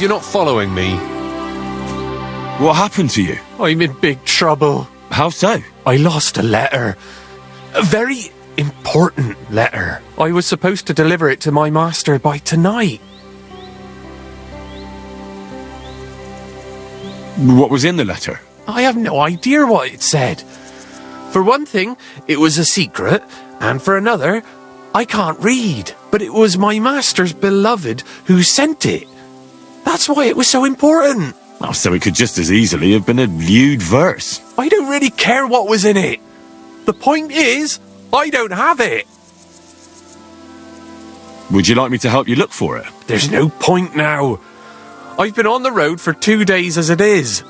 you're not following me. What happened to you? I'm in big trouble. How so? I lost a letter. A very important letter. I was supposed to deliver it to my master by tonight. What was in the letter? I have no idea what it said. For one thing, it was a secret, and for another, I can't read. But it was my master's beloved who sent it. That's why it was so important. Oh, so it could just as easily have been a lewd verse. I don't really care what was in it. The point is, I don't have it. Would you like me to help you look for it? There's no point now. I've been on the road for 2 days as it is.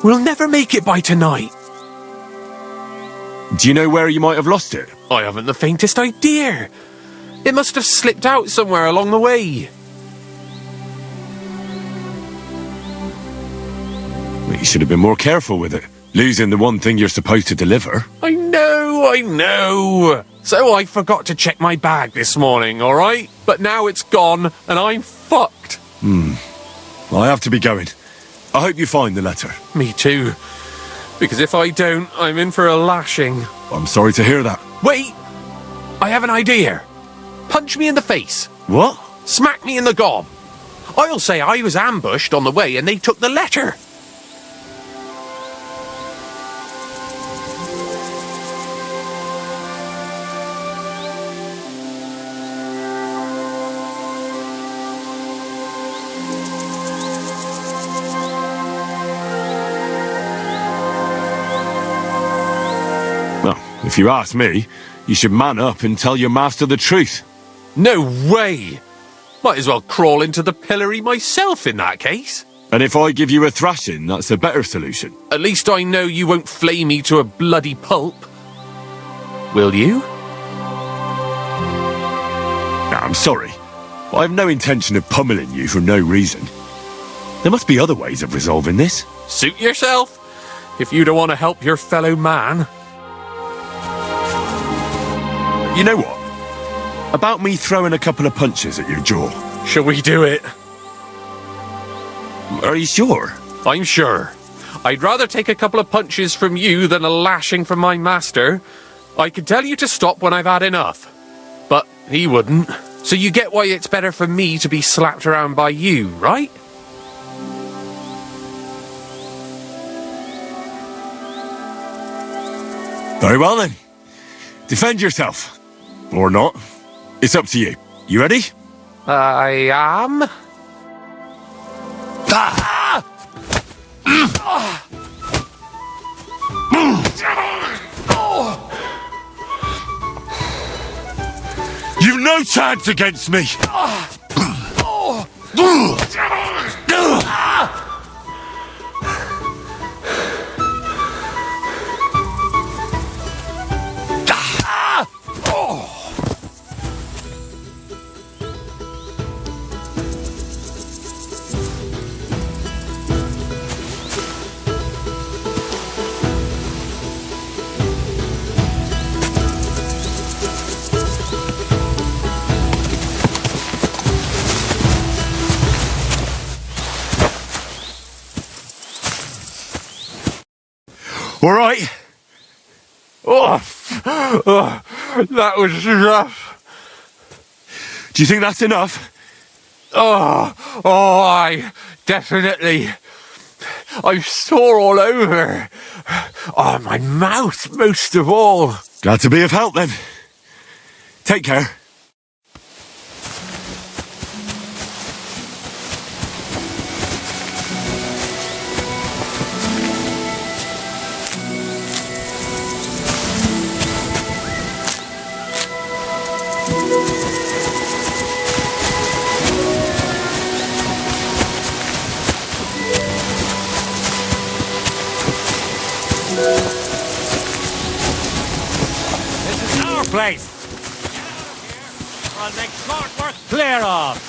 We'll never make it by tonight. Do you know where you might have lost it? I haven't the faintest idea. It must have slipped out somewhere along the way. Well, you should have been more careful with it. Losing the one thing you're supposed to deliver. I know. So I forgot to check my bag this morning, all right? But now it's gone and I'm fucked. I have to be going. I hope you find the letter. Me too. Because if I don't, I'm in for a lashing. I'm sorry to hear that. Wait! I have an idea. Punch me in the face. What? Smack me in the gob. I'll say I was ambushed on the way and they took the letter. If you ask me, you should man up and tell your master the truth. No way! Might as well crawl into the pillory myself in that case. And if I give you a thrashing, that's a better solution. At least I know you won't flay me to a bloody pulp. Will you? I'm sorry. I have no intention of pummeling you for no reason. There must be other ways of resolving this. Suit yourself, if you don't want to help your fellow man. You know what? About me throwing a couple of punches at your jaw. Shall we do it? Are you sure? I'm sure. I'd rather take a couple of punches from you than a lashing from my master. I could tell you to stop when I've had enough. But he wouldn't. So you get why it's better for me to be slapped around by you, right? Very well then. Defend yourself. Or not. It's up to you. You ready? I am. Ah! You've no chance against me. All right. That was rough. Do you think that's enough? I definitely. I'm sore all over. Oh, my mouth most of all. Glad to be of help then. Take care. This is our place. Get out of here, or I'll make short work clear of.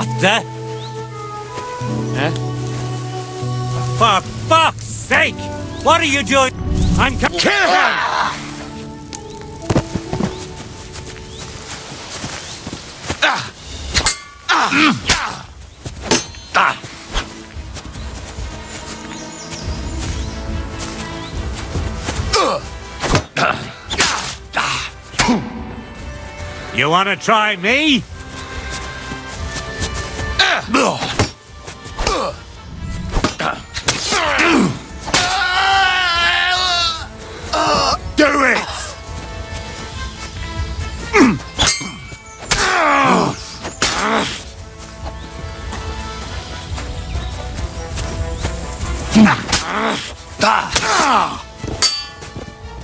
What the? Huh? For fuck's sake! What are you doing? I'm Kill him! You want to try me? Do it!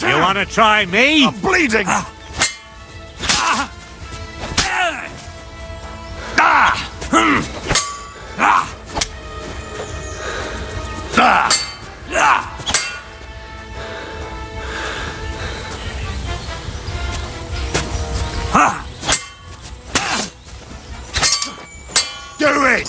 You want to try me? I'm bleeding! Do it!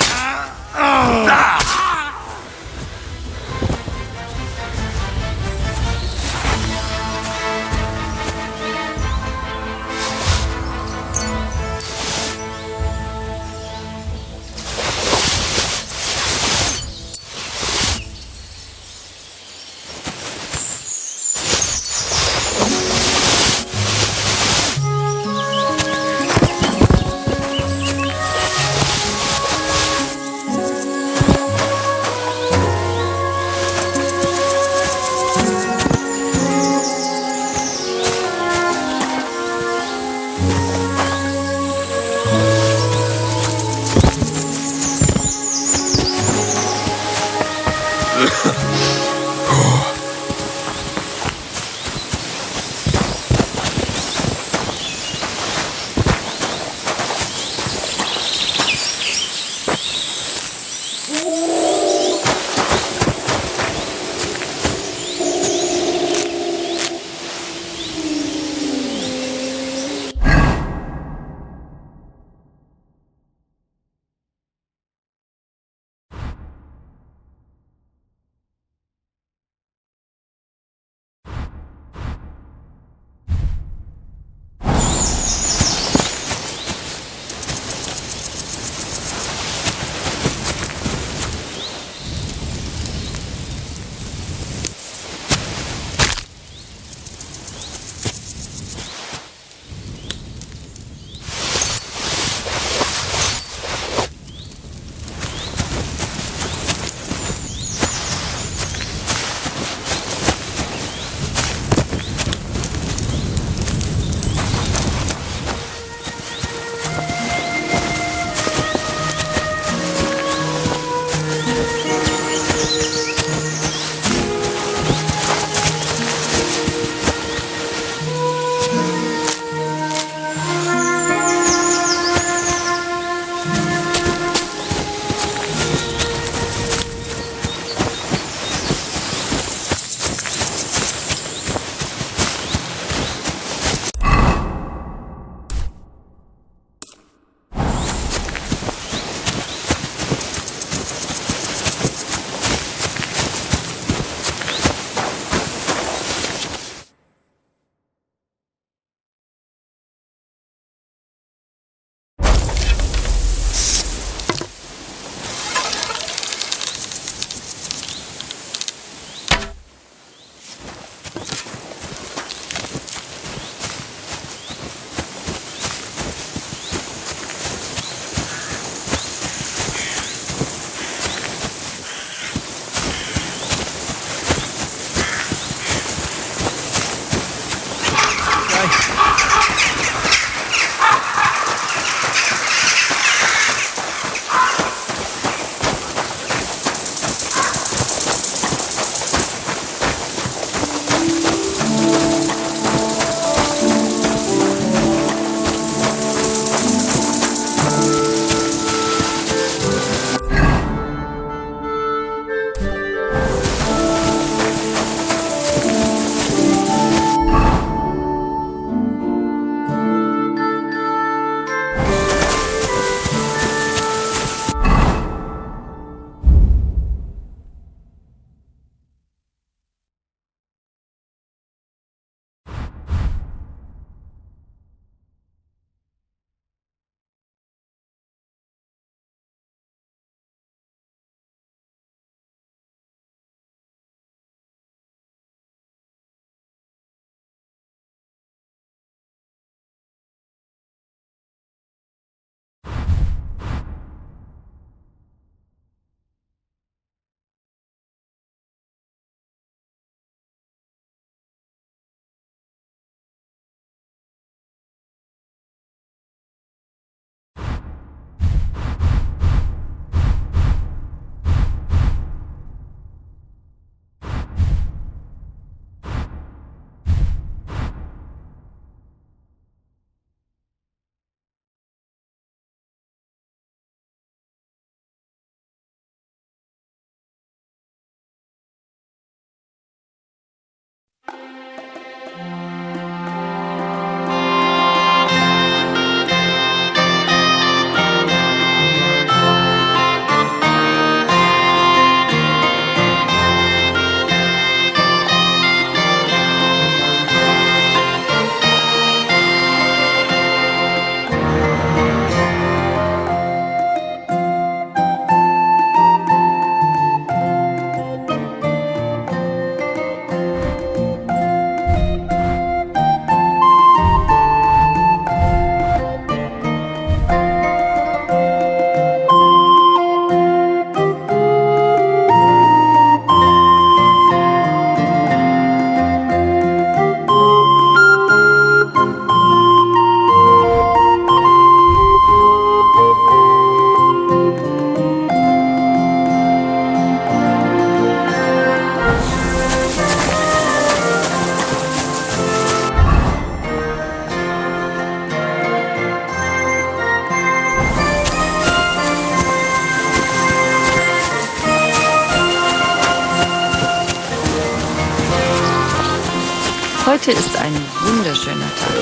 Heute ist ein wunderschöner Tag.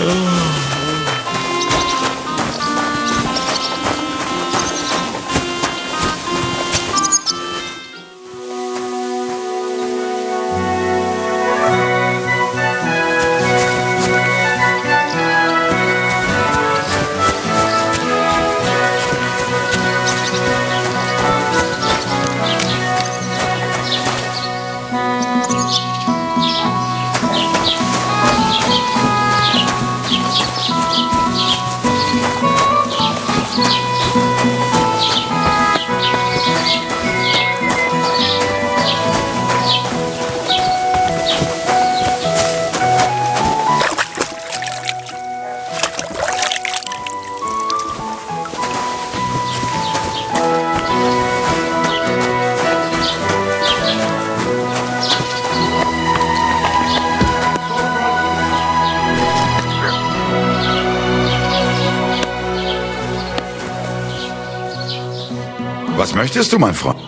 Was möchtest du, mein Freund?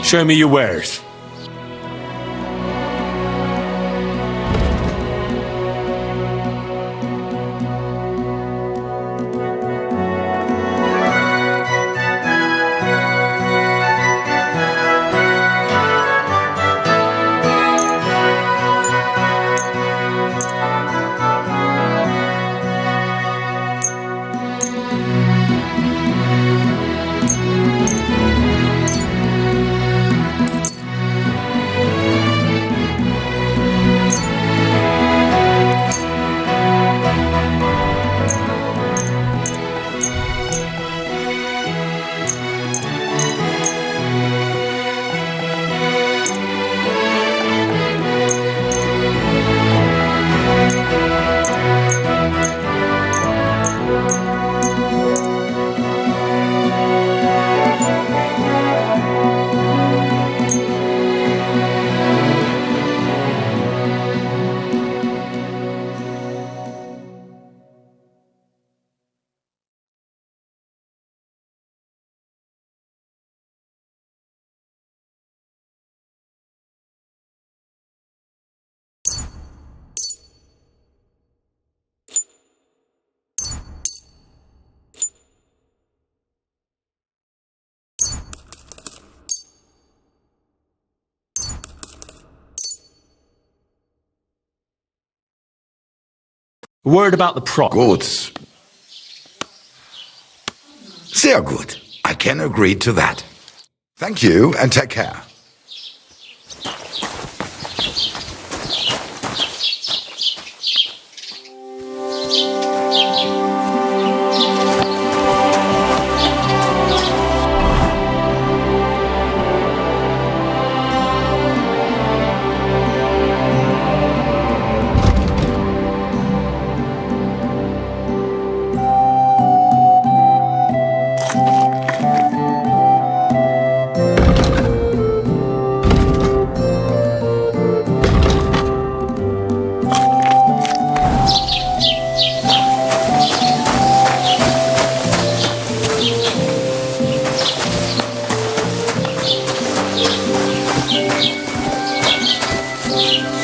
Show me your wares. Word about the prop. Gut. Sehr gut. I can agree to that. Thank you and take care.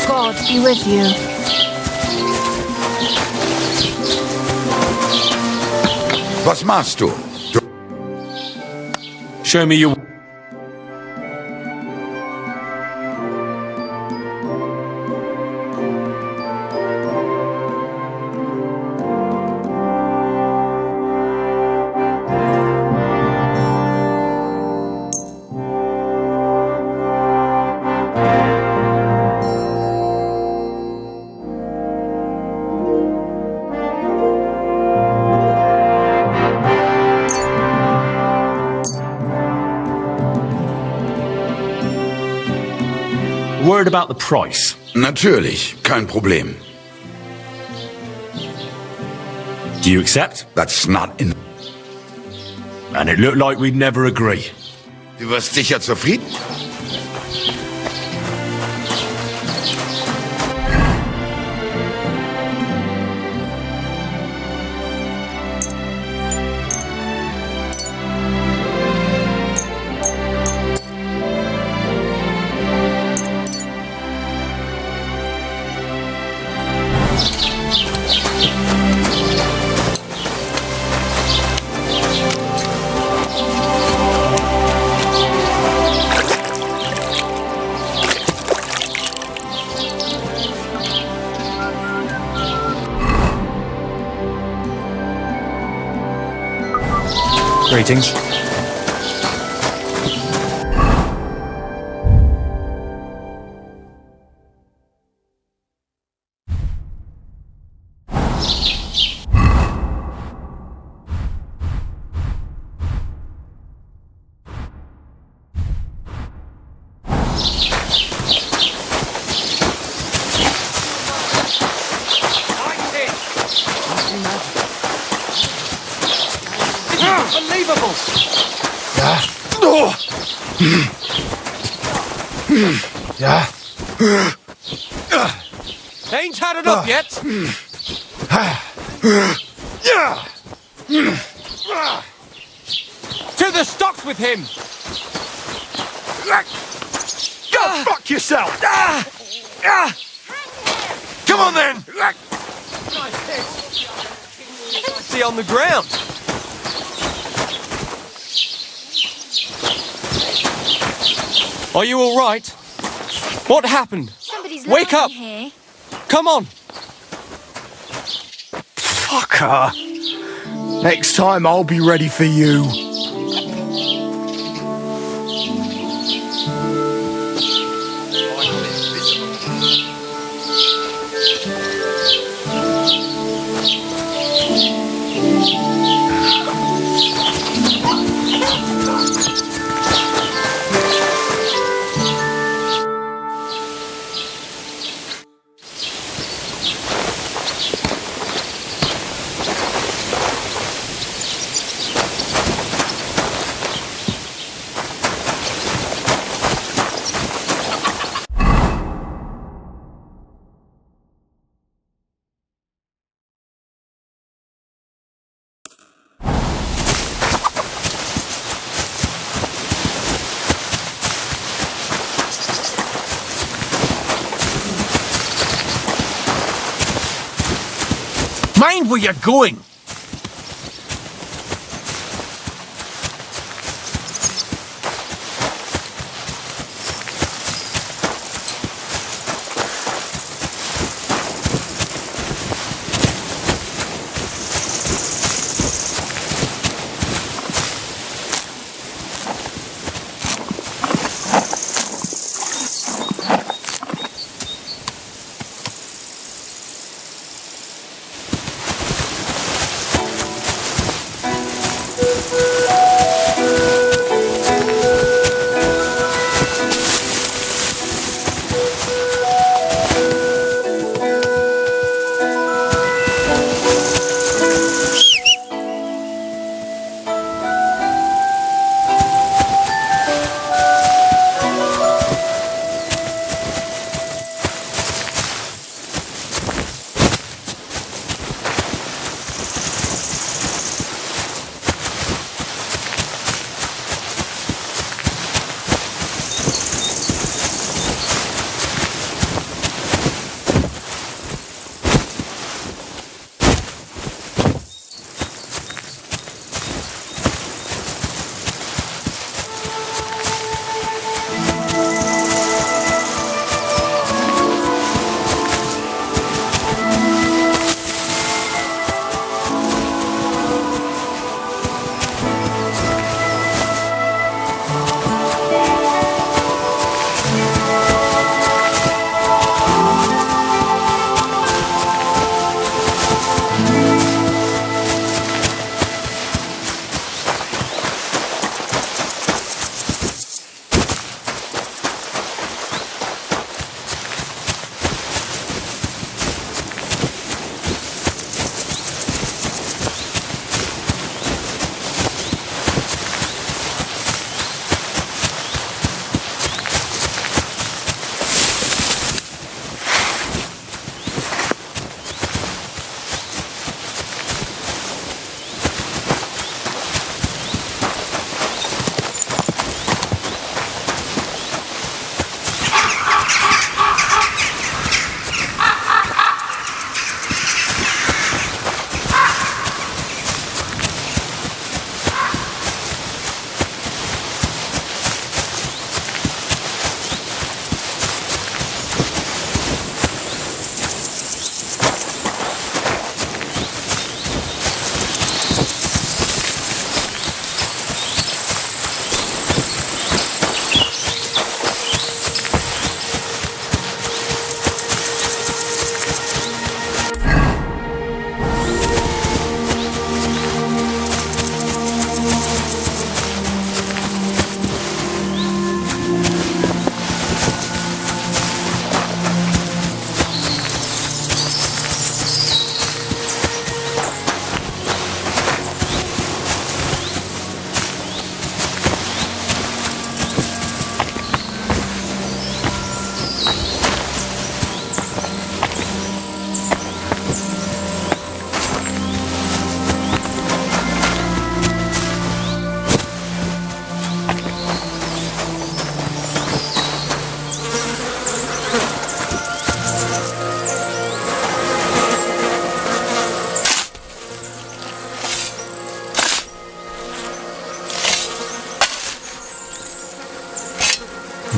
God be with you. Was machst du? Show me your... Word about the price. Natürlich, kein Problem. Do you accept? That's not in... And it looked like we'd never agree. Du wirst sicher zufrieden? Greetings. Unbelievable! Yeah. Ain't had enough yet. To the stocks with him. Go fuck yourself! Come on then! See on the ground. Are you all right? What happened? Somebody's Wake lying up. here. Come on. Fucker. Next time I'll be ready for you. Mind where you're going.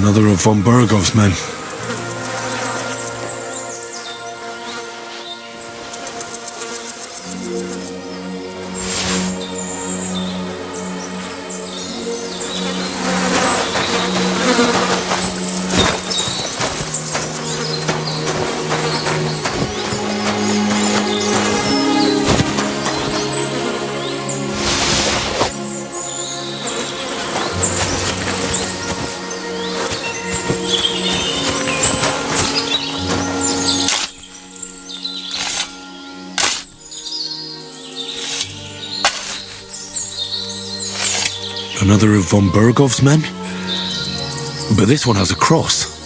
Another of von Bergov's men. Another of von Bergov's men? But this one has a cross.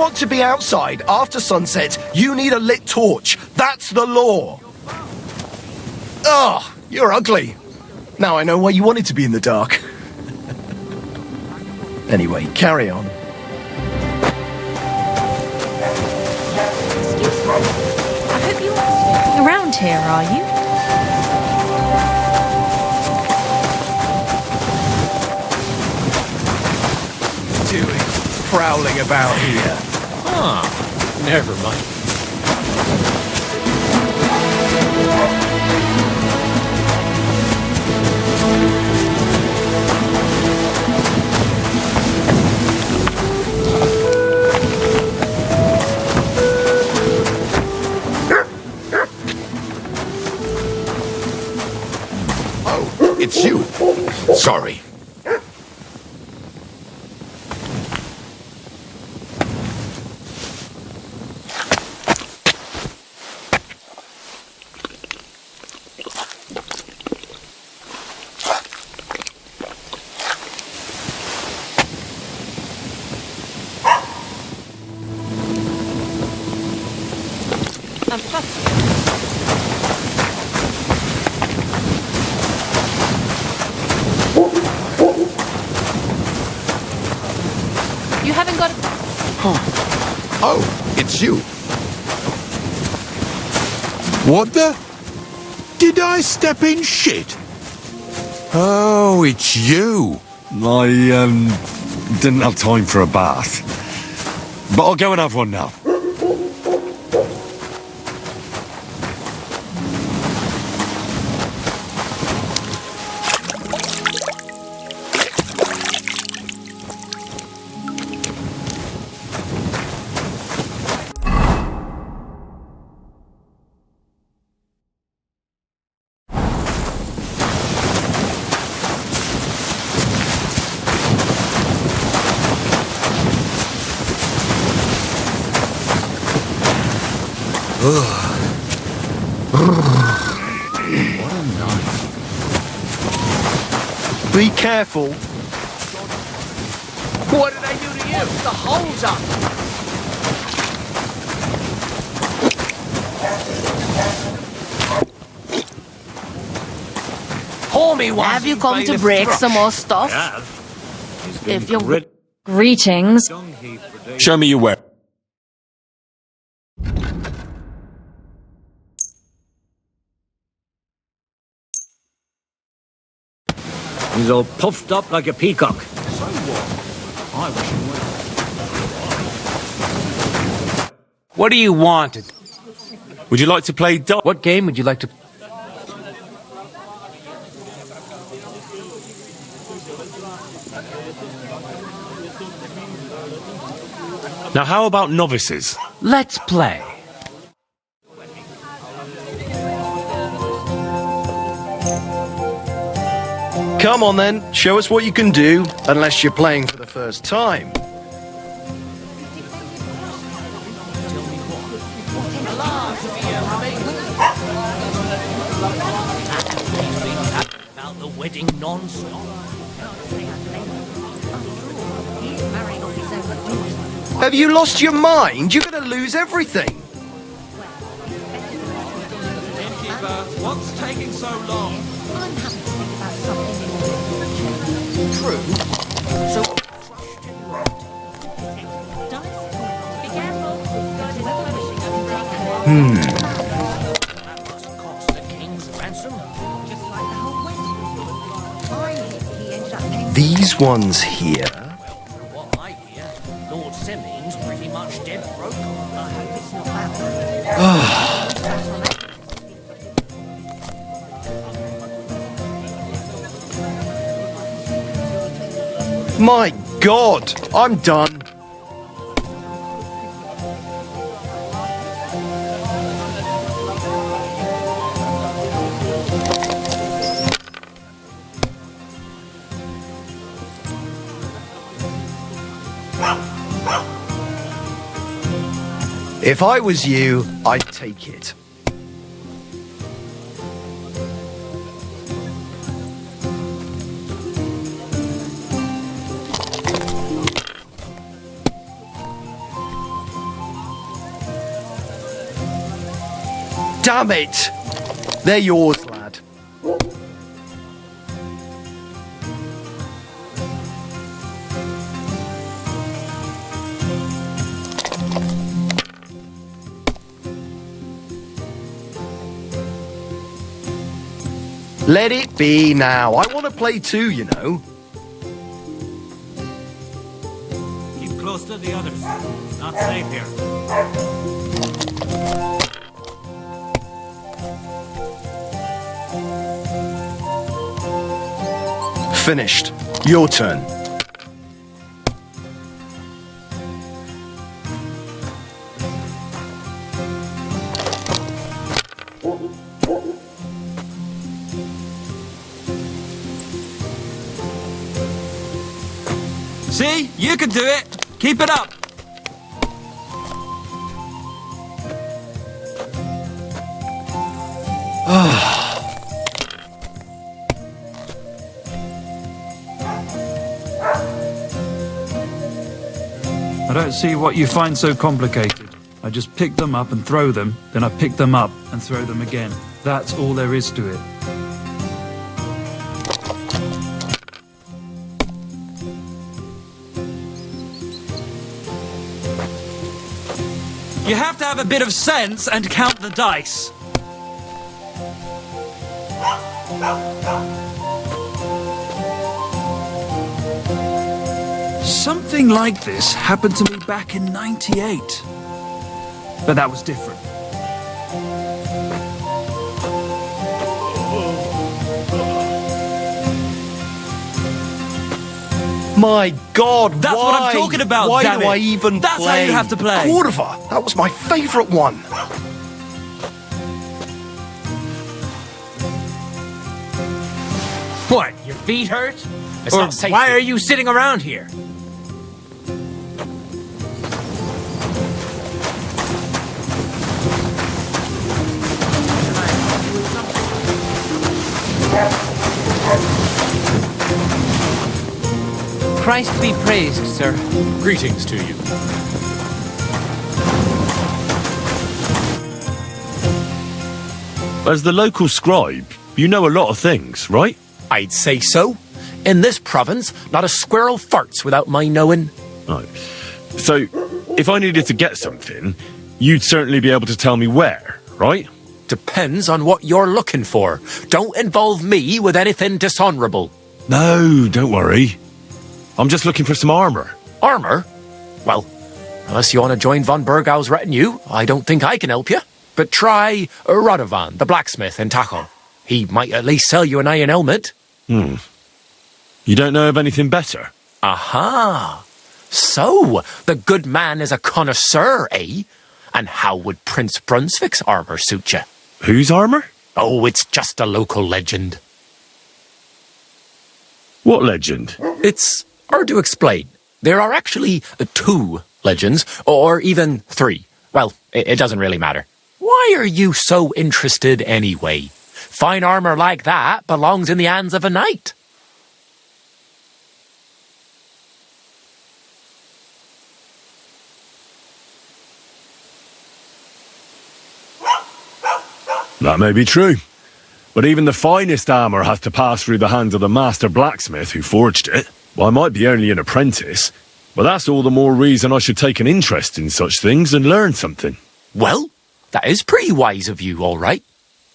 want to be outside after sunset, you need a lit torch. That's the law. Oh, you're ugly. Now I know why you wanted to be in the dark. Anyway, carry on. Excuse me. I hope you aren't around here, are you? Doing prowling about here. Ah, never mind. Oh, it's you. Sorry. You haven't got... Oh, it's you. What the? Did I step in shit? Oh, it's you. I, didn't have time for a bath. But I'll go and have one now. Be careful. What did I do to you? The hole's up. Pour me one. Have you come to break some more stuff? If you're... Greetings. Show me your weapon. He's all puffed up like a peacock. What do you want? Would you like to play dot? What game would you like to... Now, how about novices? Let's play. Come on then, show us what you can do, unless you're playing for the first time. About the wedding non-stop. Have you lost your mind? You're going to lose everything. What's taking so long? I'm having to think about something in the True. So... That must cost the king's ransom. Just like the whole wedding. These ones here. Well, from what I hear, Lord Semming's pretty much dead broke. I hope it's not that. My God, I'm done. If I was you, I'd take it. Damn it! They're yours, lad. Let it be now. I want to play too, you know. Keep close to the others. It's not safe here. Finished. Your turn. See? You can do it. Keep it up. I don't see what you find so complicated. I just pick them up and throw them, then I pick them up and throw them again. That's all there is to it. You have to have a bit of sense and count the dice. Something like this happened to me back in '98. But that was different. My God, That's why? what I'm talking about, Why damn do it. I even That's play? how you have to play. Cordoba. That was my favourite one. What, your feet hurt? It's Or not safe why here. are you sitting around here? Christ be praised, sir. Greetings to you. As the local scribe, you know a lot of things, right? I'd say so. In this province, not a squirrel farts without my knowing. Oh. So, if I needed to get something, you'd certainly be able to tell me where, right? Depends on what you're looking for. Don't involve me with anything dishonourable. No, don't worry. I'm just looking for some armour. Armour? Well, unless you want to join von Burgau's retinue, I don't think I can help you. But try Radovan, the blacksmith in Tahoe. He might at least sell you an iron helmet. You don't know of anything better? Aha! So, the good man is a connoisseur, eh? And how would Prince Brunswick's armour suit you? Whose armour? Oh, it's just a local legend. What legend? It's hard to explain. There are actually 2 legends, or even 3. Well, it doesn't really matter. Why are you so interested anyway? Fine armour like that belongs in the hands of a knight. That may be true. But even the finest armour has to pass through the hands of the master blacksmith who forged it. Well, I might be only an apprentice, but that's all the more reason I should take an interest in such things and learn something. Well, that is pretty wise of you, all right.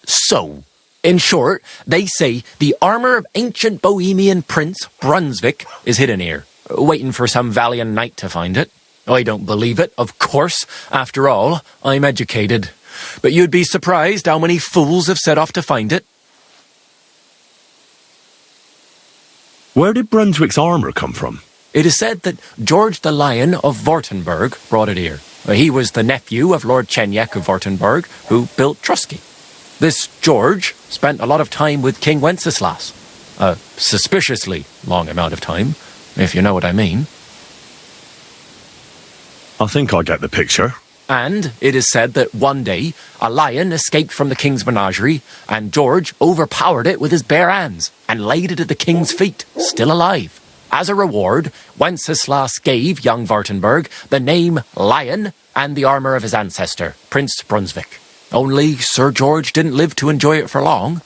So, in short, they say the armour of ancient Bohemian Prince Brunswick is hidden here, waiting for some valiant knight to find it. I don't believe it, of course. After all, I'm educated. But you'd be surprised how many fools have set off to find it. Where did Brunswick's armour come from? It is said that George the Lion of Württemberg brought it here. He was the nephew of Lord Chenyek of Württemberg, who built Trusky. This George spent a lot of time with King Wenceslas. A suspiciously long amount of time, if you know what I mean. I think I get the picture. And it is said that one day, a lion escaped from the king's menagerie, and George overpowered it with his bare hands, and laid it at the king's feet, still alive. As a reward, Wenceslas gave young Württemberg the name Lion and the armour of his ancestor, Prince Brunswick. Only Sir George didn't live to enjoy it for long.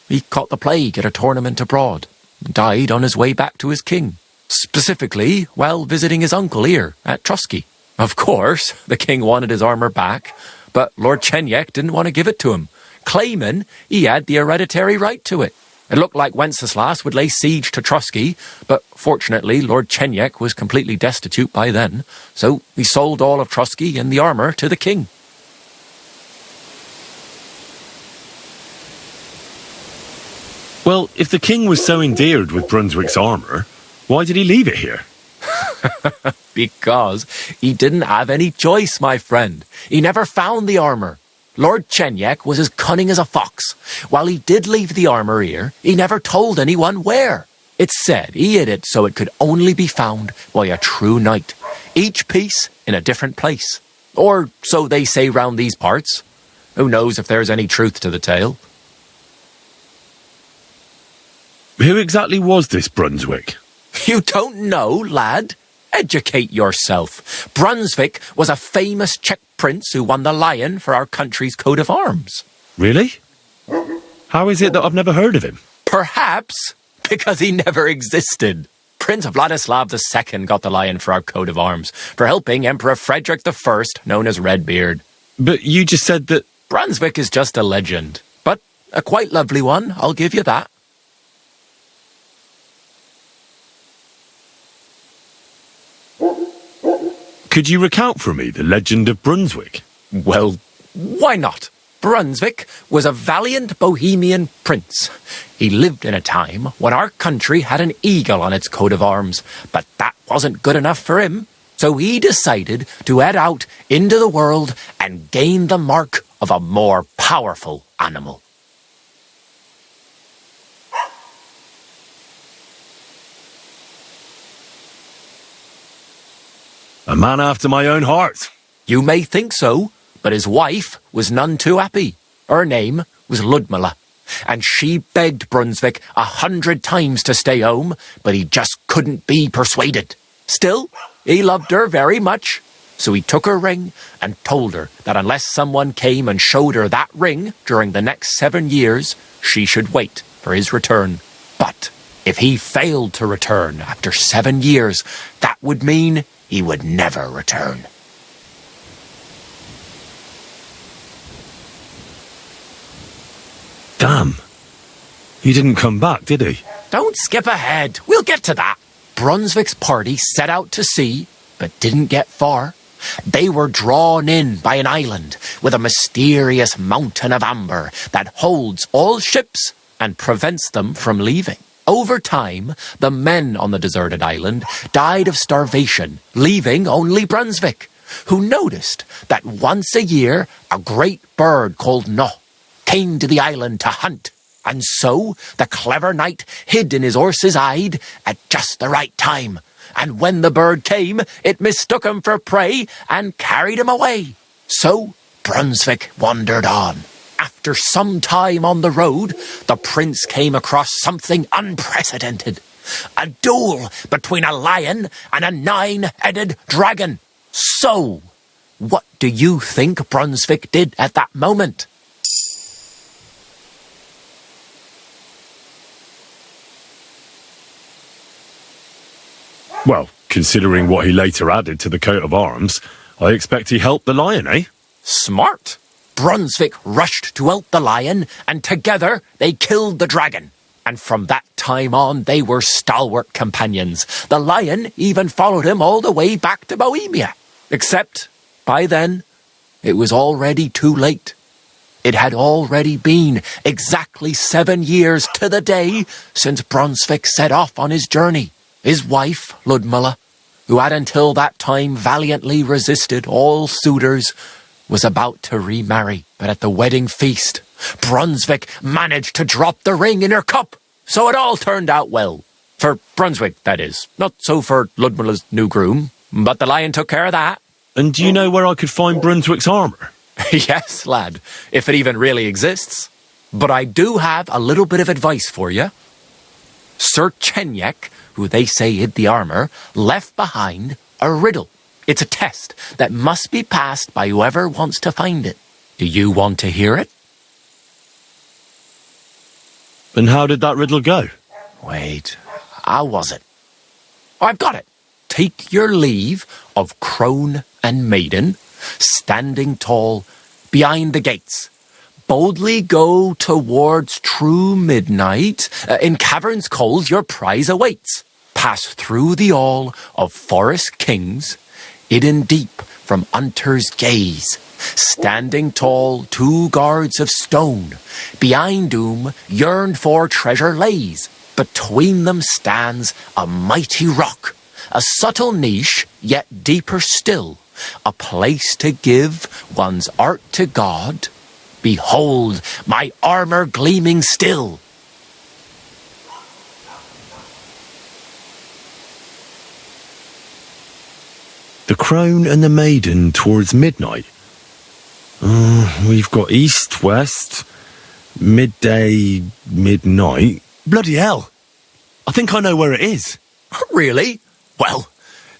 He caught the plague at a tournament abroad, and died on his way back to his king. Specifically, while visiting his uncle here at Trusky. Of course, the king wanted his armour back, but Lord Chenyek didn't want to give it to him, claiming he had the hereditary right to it. It looked like Wenceslas would lay siege to Trusky, but fortunately Lord Chenyek was completely destitute by then, so he sold all of Trusky and the armour to the king. Well, if the king was so endeared with Brunswick's armour, why did he leave it here? Because he didn't have any choice, my friend. He never found the armour. Lord Chenyek was as cunning as a fox. While he did leave the armour here, he never told anyone where. It's said he hid it so it could only be found by a true knight, each piece in a different place. Or so they say round these parts. Who knows if there's any truth to the tale? Who exactly was this Brunswick? You don't know, lad? Educate yourself. Brunswick was a famous Czech prince who won the lion for our country's coat of arms. Really? How is it that I've never heard of him? Perhaps because he never existed. Prince Vladislav II got the lion for our coat of arms for helping Emperor Frederick I, known as Redbeard. But you just said that... Brunswick is just a legend, but a quite lovely one, I'll give you that. Could you recount for me the legend of Brunswick? Well, why not? Brunswick was a valiant Bohemian prince. He lived in a time when our country had an eagle on its coat of arms, but that wasn't good enough for him. So he decided to head out into the world and gain the mark of a more powerful animal. A man after my own heart. You may think so, but his wife was none too happy. Her name was Ludmilla, and she begged Brunswick 100 times to stay home, but he just couldn't be persuaded. Still, he loved her very much, so he took her ring and told her that unless someone came and showed her that ring during the next 7 years, she should wait for his return. But if he failed to return after 7 years, that would mean he would never return. Damn. He didn't come back, did he? Don't skip ahead. We'll get to that. Brunswick's party set out to sea, but didn't get far. They were drawn in by an island with a mysterious mountain of amber that holds all ships and prevents them from leaving. Over time, the men on the deserted island died of starvation, leaving only Brunswick, who noticed that once a year a great bird called No came to the island to hunt, and so the clever knight hid in his horse's hide at just the right time, and when the bird came, it mistook him for prey and carried him away. So Brunswick wandered on. After some time on the road, the prince came across something unprecedented. A duel between a lion and a 9-headed dragon. So, what do you think Brunswick did at that moment? Well, considering what he later added to the coat of arms, I expect he helped the lion, eh? Smart. Brunswick rushed to help the lion, and together they killed the dragon. And from that time on, they were stalwart companions. The lion even followed him all the way back to Bohemia. Except, by then, it was already too late. It had already been exactly 7 years to the day since Brunswick set off on his journey. His wife, Ludmilla, who had until that time valiantly resisted all suitors, was about to remarry, but at the wedding feast, Brunswick managed to drop the ring in her cup, so it all turned out well. For Brunswick, that is. Not so for Ludmilla's new groom, but the lion took care of that. And do you know where I could find Brunswick's armour? Yes, lad, if it even really exists. But I do have a little bit of advice for you. Sir Chenyek, who they say hid the armour, left behind a riddle. It's a test that must be passed by whoever wants to find it. Do you want to hear it? And how did that riddle go? Wait, how was it? I've got it. Take your leave of crone and maiden, standing tall behind the gates. Boldly go towards true midnight. In caverns cold your prize awaits. Pass through the all of forest kings, hidden deep from hunter's gaze. Standing tall, 2 guards of stone. Behind whom yearned for treasure lays. Between them stands a mighty rock. A subtle niche, yet deeper still. A place to give one's art to God. Behold, my armor gleaming still. The crone and the maiden towards midnight. We've got east, west, midday, midnight. Bloody hell. I think I know where it is. Really? Well,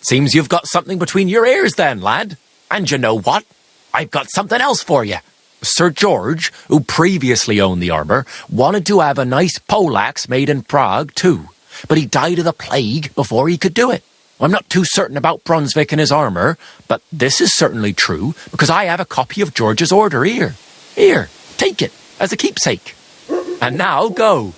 seems you've got something between your ears then, lad. And you know what? I've got something else for you. Sir George, who previously owned the armour, wanted to have a nice poleaxe made in Prague too, but he died of the plague before he could do it. I'm not too certain about Brunswick and his armour, but this is certainly true, because I have a copy of George's order here. Here, take it, as a keepsake. And now, go.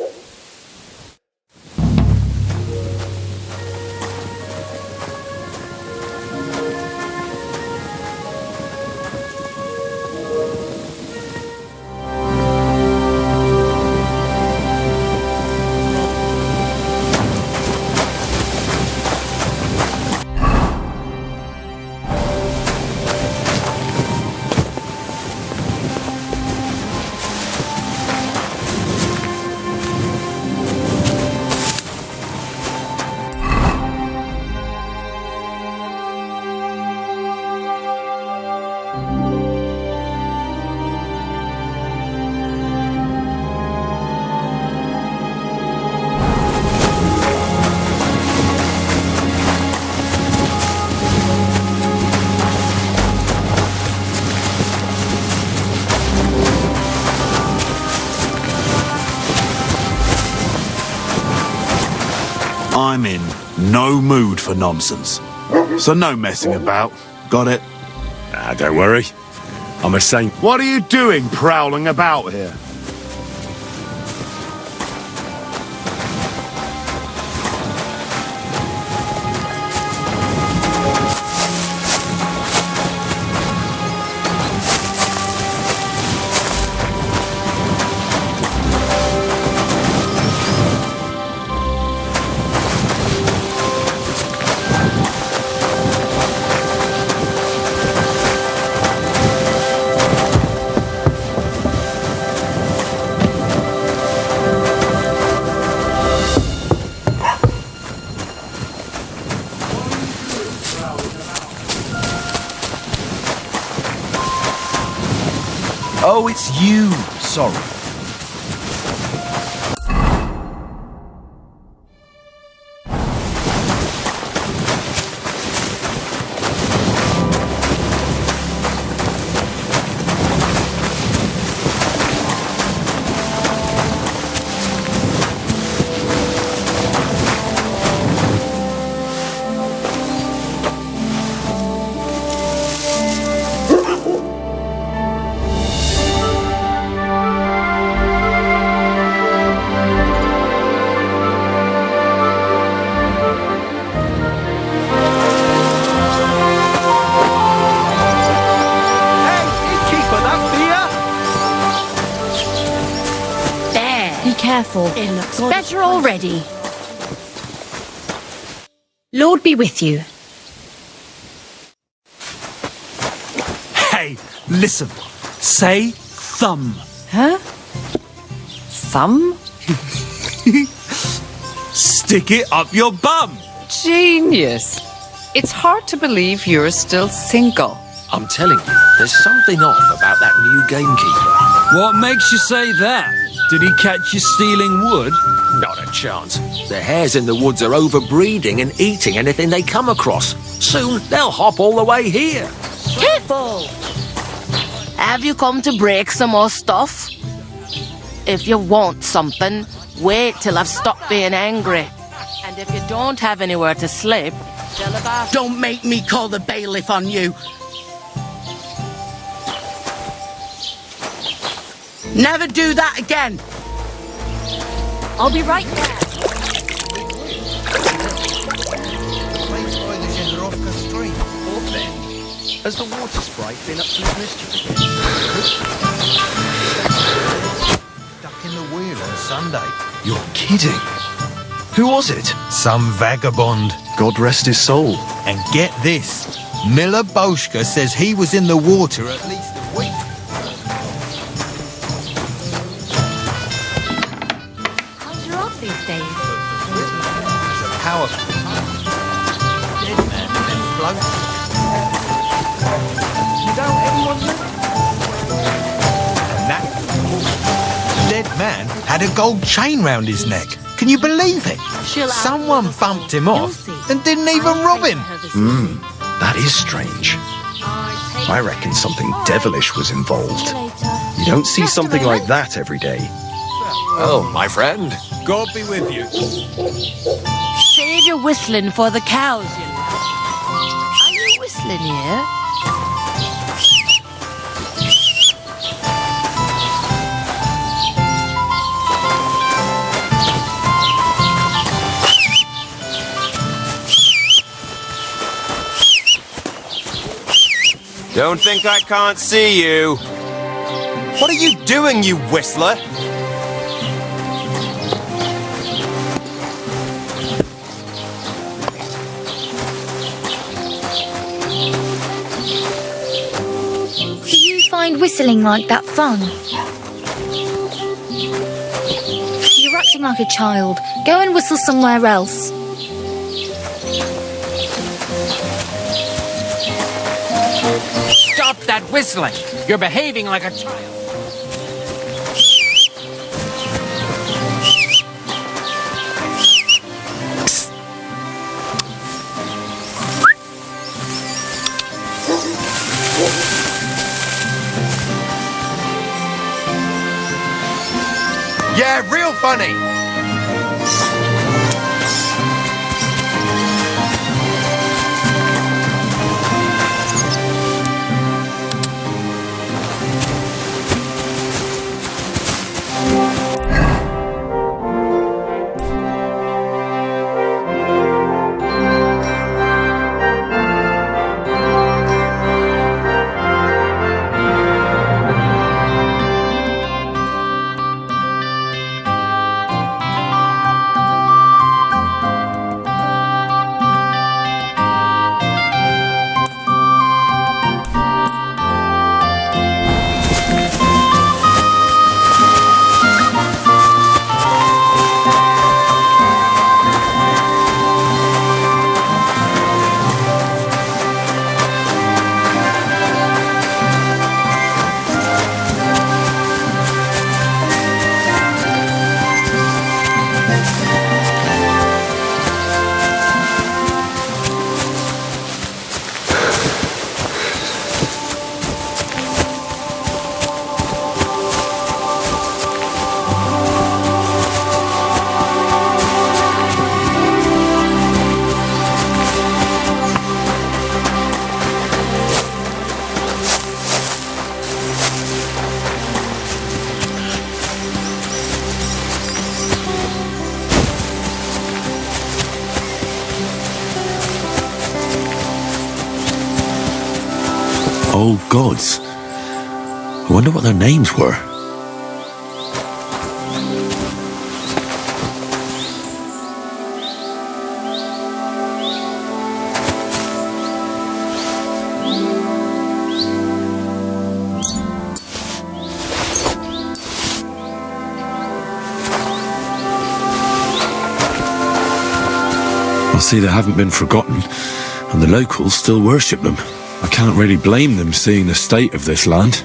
I'm in no mood for nonsense. So no messing about. Got it? Don't worry. I'm a saint. What are you doing prowling about here? Oh, it's you. Sorry. Careful. It looks better already. Lord be with you. Hey, listen. Say thumb. Huh? Thumb? Stick it up your bum. Genius. It's hard to believe you're still single. I'm telling you, there's something off about that new gamekeeper. What makes you say that? Did he catch you stealing wood? Not a chance. The hares in the woods are overbreeding and eating anything they come across. Soon they'll hop all the way here. Careful! Have you come to break some more stuff? If you want something, wait till I've stopped being angry. And if you don't have anywhere to sleep, they'll look after... Don't make me call the bailiff on you. Never do that again. I'll be right there. Has the water sprite been up to his mischief again? Stuck in the wheel on Sunday. You're kidding. Who was it? Some vagabond. God rest his soul. And get this. Miller Boschka says he was in the water at least a week. How's your art these days? Powerful. Dead man and then float. And that dead man had a gold chain round his neck. Can you believe it? Someone bumped him off and didn't even rob him. That is strange. I reckon something devilish was involved. You don't see something like that every day. Oh, my friend. God be with you. Save your whistling for the cows, you know. Are you whistling here? Don't think I can't see you. What are you doing, you whistler? Do you find whistling like that fun? You're acting like a child. Go and whistle somewhere else. Stop that whistling! You're behaving like a child. Yeah, real funny. Old gods. I wonder what their names were. I see they haven't been forgotten, and the locals still worship them. I can't really blame them seeing the state of this land.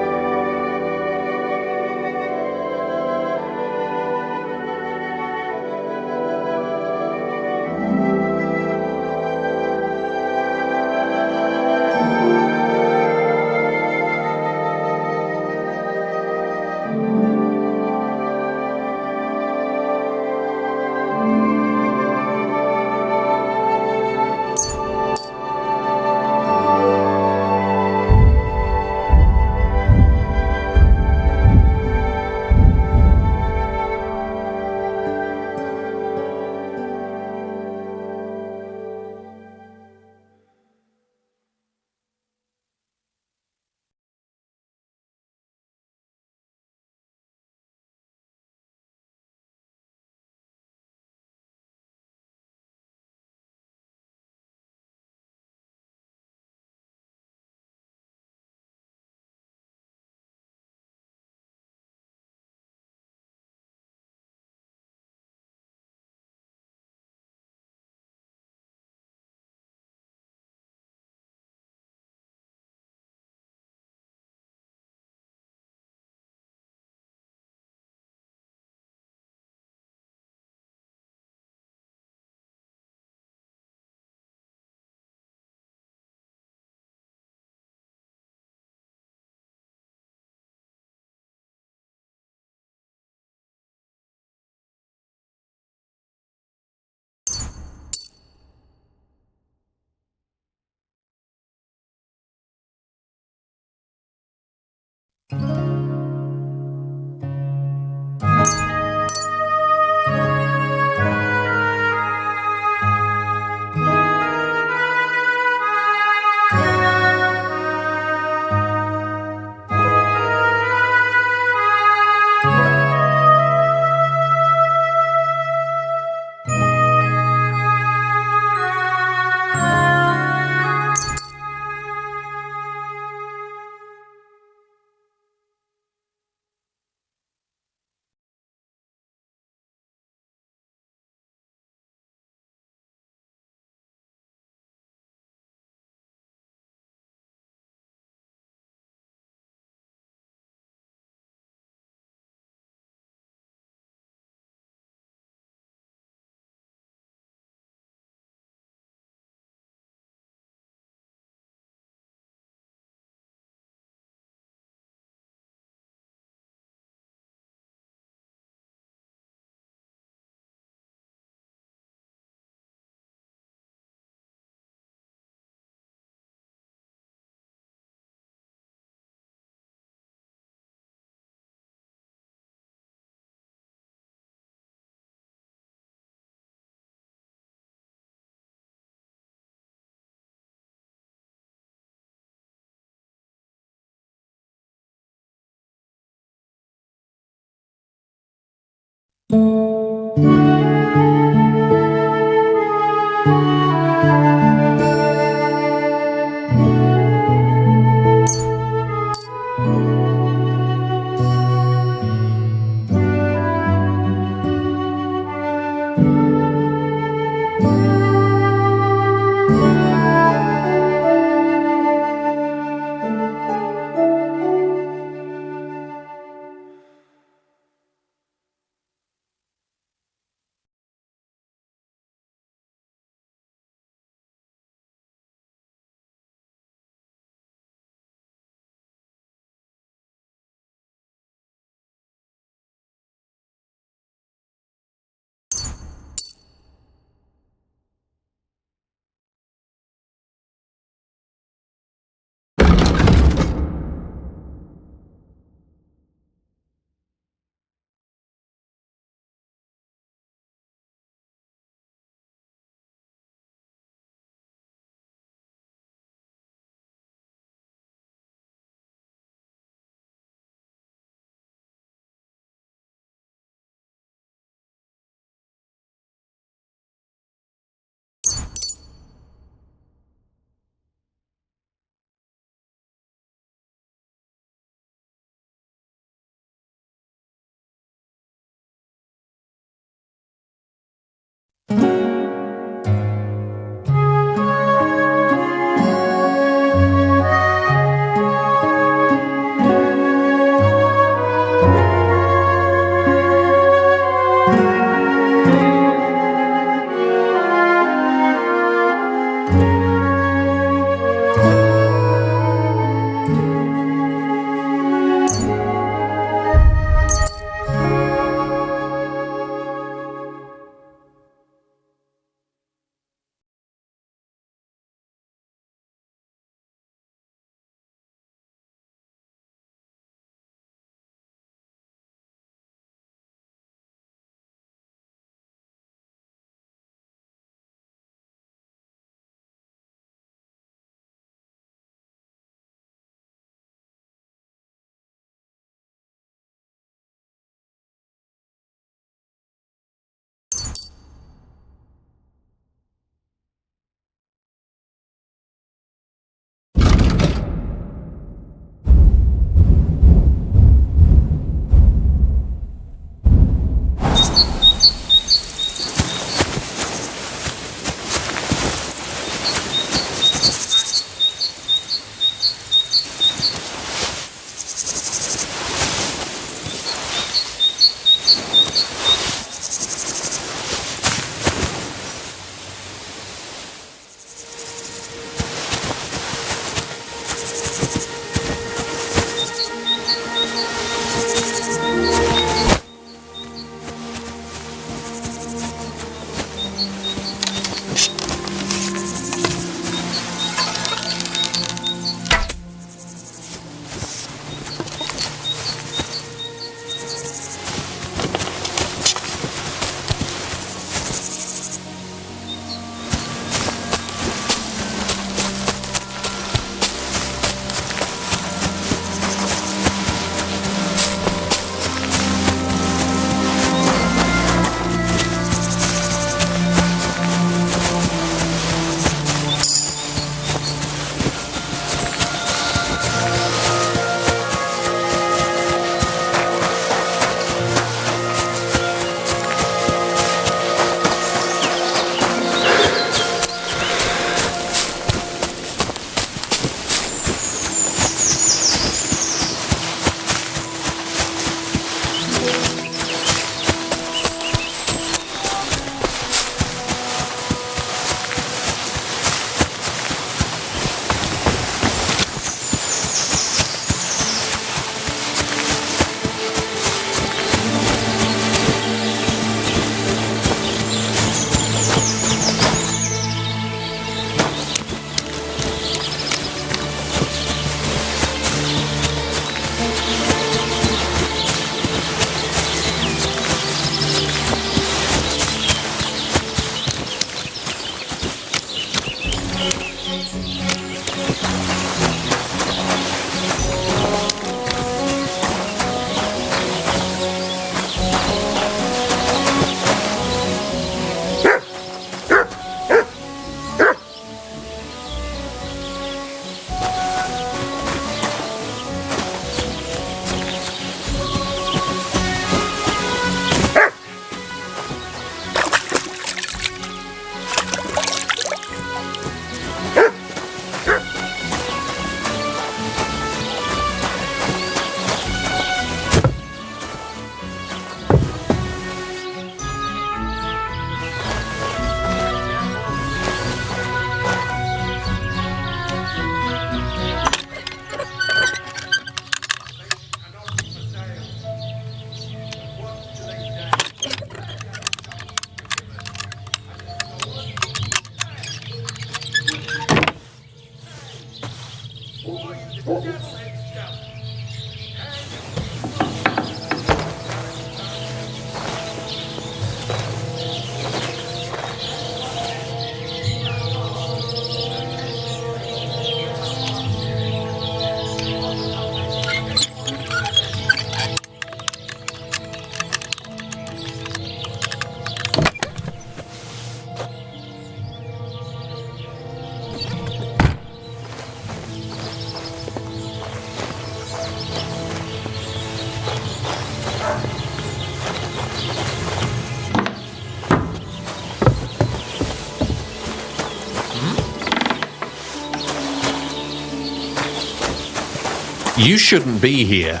You shouldn't be here.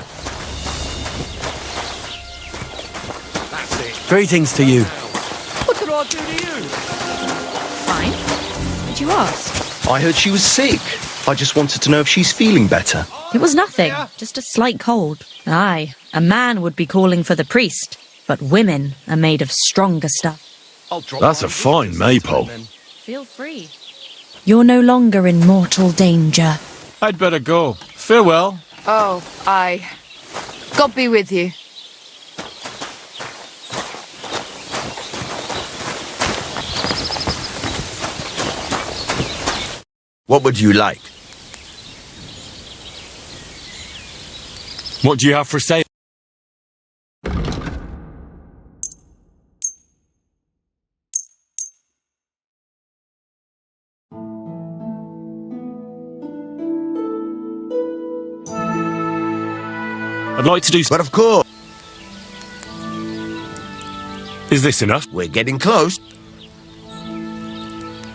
That's it. Greetings to you. What did I do to you? Fine. Why'd you ask? I heard she was sick. I just wanted to know if she's feeling better. It was nothing, just a slight cold. Aye, a man would be calling for the priest, but women are made of stronger stuff. That's a fine maypole. Feel free. You're no longer in mortal danger. I'd better go. Farewell. Oh, aye. God be with you. What would you like? What do you have for sale? I'd like to do... But of course. Is this enough? We're getting close.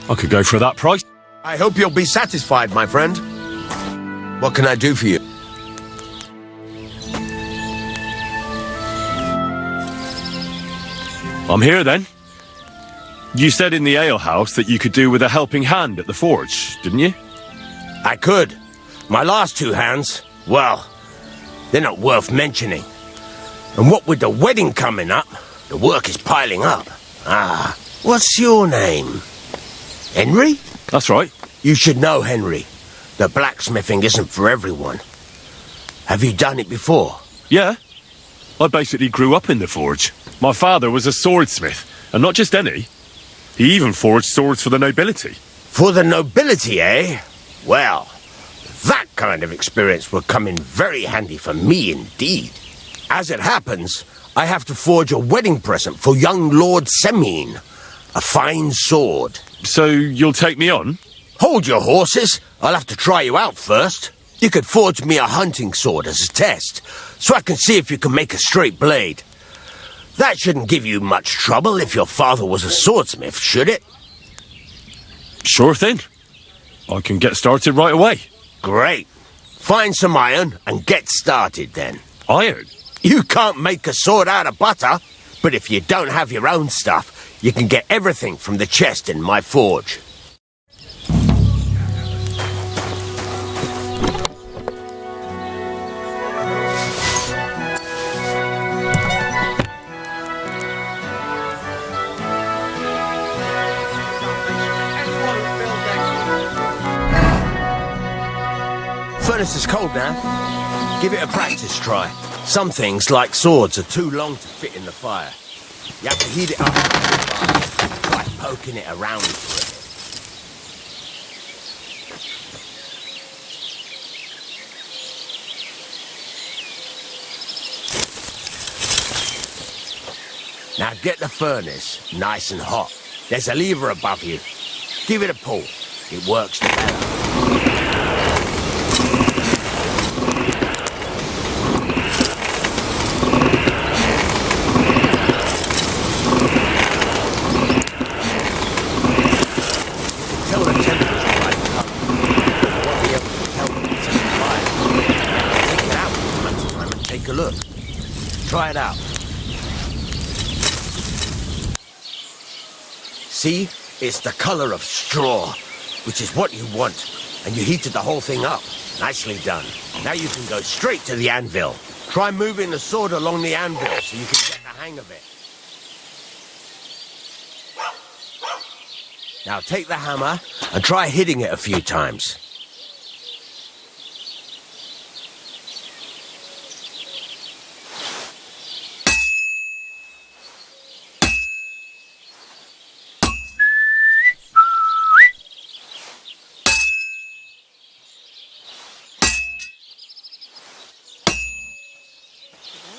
I could go for that price. I hope you'll be satisfied, my friend. What can I do for you? I'm here then. You said in the alehouse that you could do with a helping hand at the forge, didn't you? I could. My last two hands, well, they're not worth mentioning. And what with the wedding coming up, the work is piling up. Ah, what's your name? Henry? That's right. You should know, Henry. The blacksmithing isn't for everyone. Have you done it before? Yeah. I basically grew up in the forge. My father was a swordsmith, and not just any. He even forged swords for the nobility. For the nobility, eh? Well, that kind of experience will come in very handy for me indeed. As it happens, I have to forge a wedding present for young Lord Semine. A fine sword. So you'll take me on? Hold your horses. I'll have to try you out first. You could forge me a hunting sword as a test, so I can see if you can make a straight blade. That shouldn't give you much trouble if your father was a swordsmith, should it? Sure thing. I can get started right away. Great. Find some iron and get started then. Iron? You can't make a sword out of butter, but if you don't have your own stuff, you can get everything from the chest in my forge. Furnace is cold now. Give it a practice try. Some things, like swords, are too long to fit in the fire. You have to heat it up. Try poking it around for it. Now get the furnace nice and hot. There's a lever above you. Give it a pull. It works the better. Try it out. See? It's the color of straw, which is what you want. And you heated the whole thing up. Nicely done. Now you can go straight to the anvil. Try moving the sword along the anvil so you can get the hang of it. Now take the hammer and try hitting it a few times.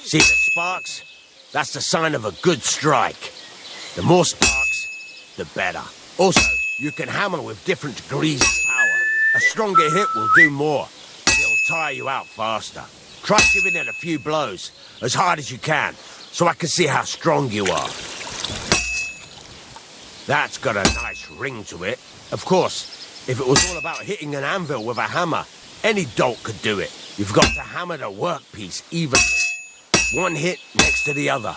See the sparks? That's the sign of a good strike. The more sparks, the better. Also, you can hammer with different degrees of power. A stronger hit will do more, but it'll tire you out faster. Try giving it a few blows, as hard as you can, so I can see how strong you are. That's got a nice ring to it. Of course, if it was all about hitting an anvil with a hammer, any dolt could do it. You've got to hammer the workpiece evenly. One hit next to the other.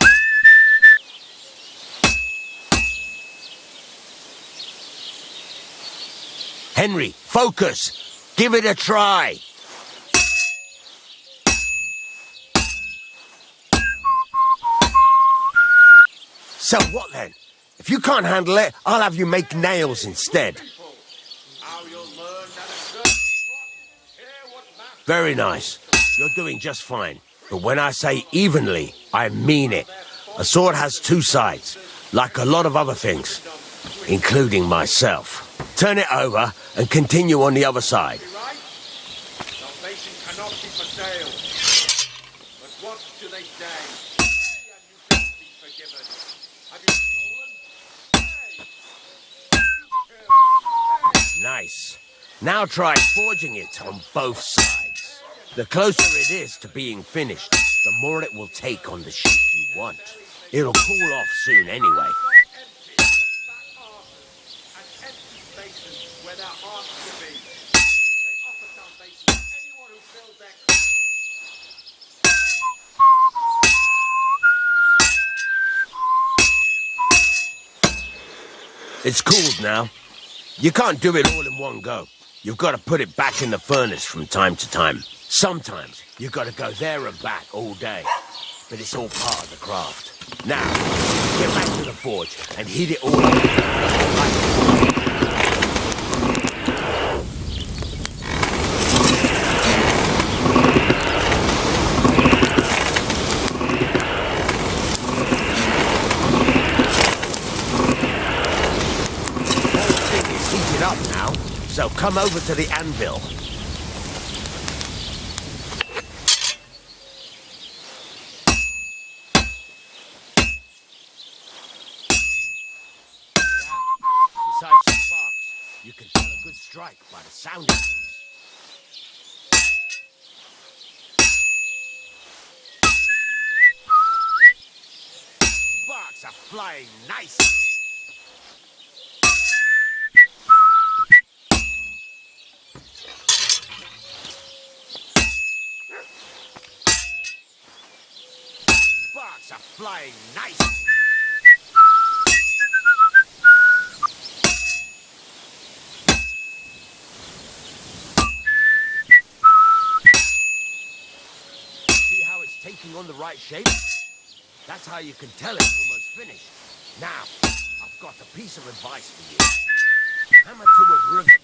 Henry, focus! Give it a try! So what then? If you can't handle it, I'll have you make nails instead. Very nice. You're doing just fine. But when I say evenly, I mean it. A sword has two sides, like a lot of other things, including myself. Turn it over and continue on the other side. Salvation cannot be for sale. But what do they say? And you can't be forgiven. Have you stolen? Nice. Now try forging it on both sides. The closer it is to being finished, the more it will take on the shape you want. It'll cool off soon anyway. It's cooled now. You can't do it all in one go. You've got to put it back in the furnace from time to time. Sometimes you've got to go there and back all day. But it's all part of the craft. Now, get back to the forge and heat it all up. Up now, so come over to the anvil. Besides the sparks, you can tell a good strike by the sound of things. Sparks are flying nicely. Sparks are flying nicely. See how it's taking on the right shape? That's how you can tell it's almost finished. Now, I've got a piece of advice for you. Hammer to a rhythm.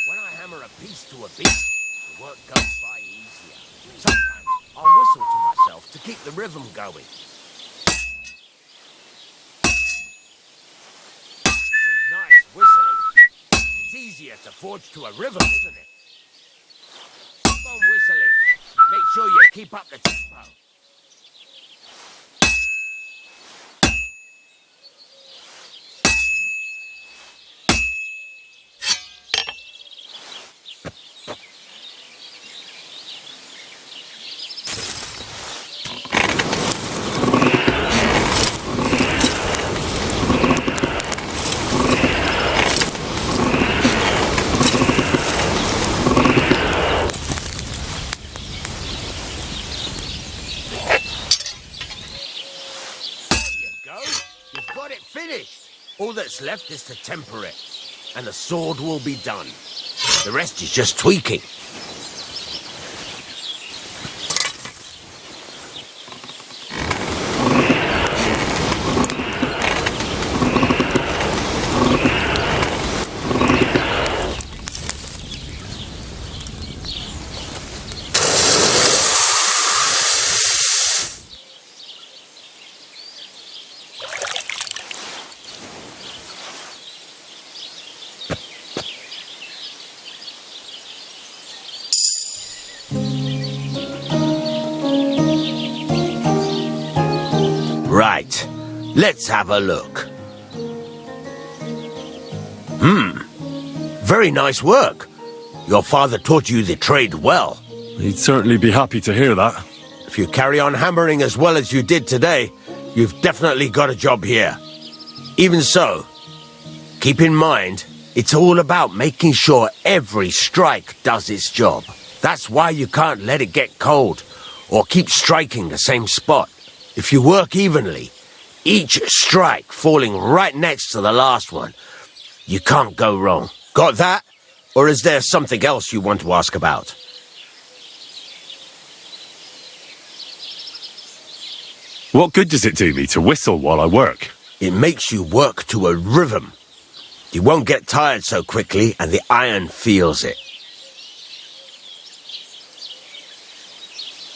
When I hammer a piece to a beat, the work goes by easier. Sometimes I'll whistle to myself to keep the rhythm going. Some nice whistling. It's easier to forge to a rhythm, isn't it? Keep on whistling. Make sure you keep up the tempo. All that's left is to temper it, and the sword will be done. The rest is just tweaking. Let's have a look. Very nice work. Your father taught you the trade well. He'd certainly be happy to hear that. If you carry on hammering as well as you did today, you've definitely got a job here. Even so, keep in mind, it's all about making sure every strike does its job. That's why you can't let it get cold, or keep striking the same spot. If you work evenly, each strike falling right next to the last one, you can't go wrong. Got that? Or is there something else you want to ask about? What good does it do me to whistle while I work? It makes you work to a rhythm. You won't get tired so quickly, and the iron feels it.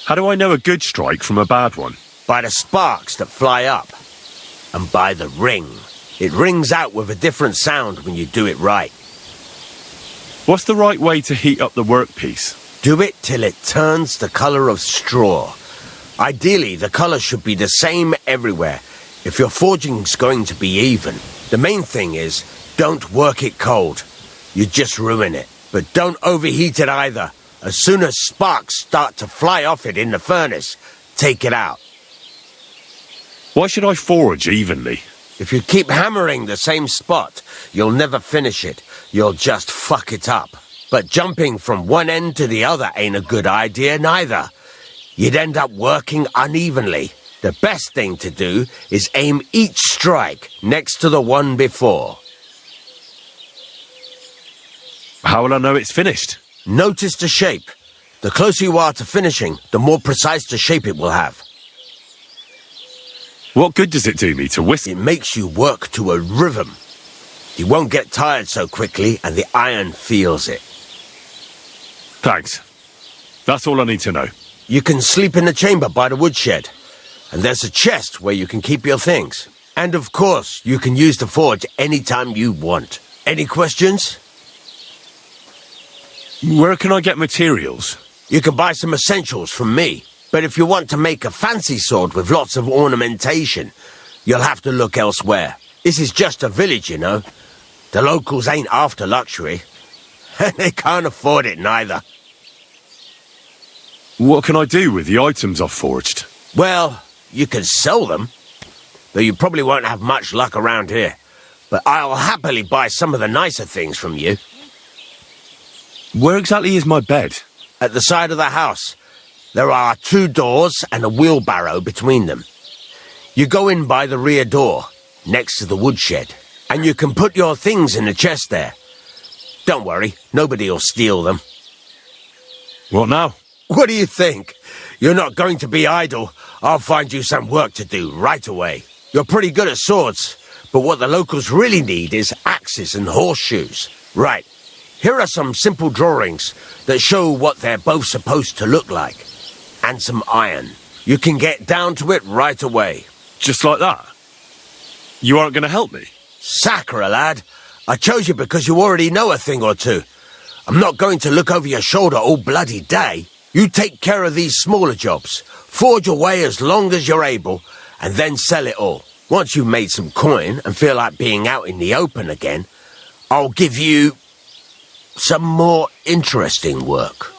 How do I know a good strike from a bad one? By the sparks that fly up. And by the ring. It rings out with a different sound when you do it right. What's the right way to heat up the workpiece? Do it till it turns the colour of straw. Ideally, the colour should be the same everywhere. If your forging's going to be even, the main thing is, don't work it cold. You just ruin it. But don't overheat it either. As soon as sparks start to fly off it in the furnace, take it out. Why should I forge evenly? If you keep hammering the same spot, you'll never finish it. You'll just fuck it up. But jumping from one end to the other ain't a good idea neither. You'd end up working unevenly. The best thing to do is aim each strike next to the one before. How will I know it's finished? Notice the shape. The closer you are to finishing, the more precise the shape it will have. What good does it do me to whistle? It makes you work to a rhythm. You won't get tired so quickly, and the iron feels it. Thanks. That's all I need to know. You can sleep in the chamber by the woodshed. And there's a chest where you can keep your things. And of course, you can use the forge anytime you want. Any questions? Where can I get materials? You can buy some essentials from me. But if you want to make a fancy sword with lots of ornamentation, you'll have to look elsewhere. This is just a village, you know. The locals ain't after luxury. And they can't afford it neither. What can I do with the items I've forged? Well, you can sell them. Though you probably won't have much luck around here. But I'll happily buy some of the nicer things from you. Where exactly is my bed? At the side of the house. There are 2 doors and a wheelbarrow between them. You go in by the rear door, next to the woodshed, and you can put your things in the chest there. Don't worry, nobody will steal them. What now? What do you think? You're not going to be idle. I'll find you some work to do right away. You're pretty good at swords, but what the locals really need is axes and horseshoes. Right, here are some simple drawings that show what they're both supposed to look like. And some iron. You can get down to it right away. Just like that? You aren't going to help me? Sacre, lad. I chose you because you already know a thing or two. I'm not going to look over your shoulder all bloody day. You take care of these smaller jobs. Forge away as long as you're able, and then sell it all. Once you've made some coin and feel like being out in the open again, I'll give you some more interesting work.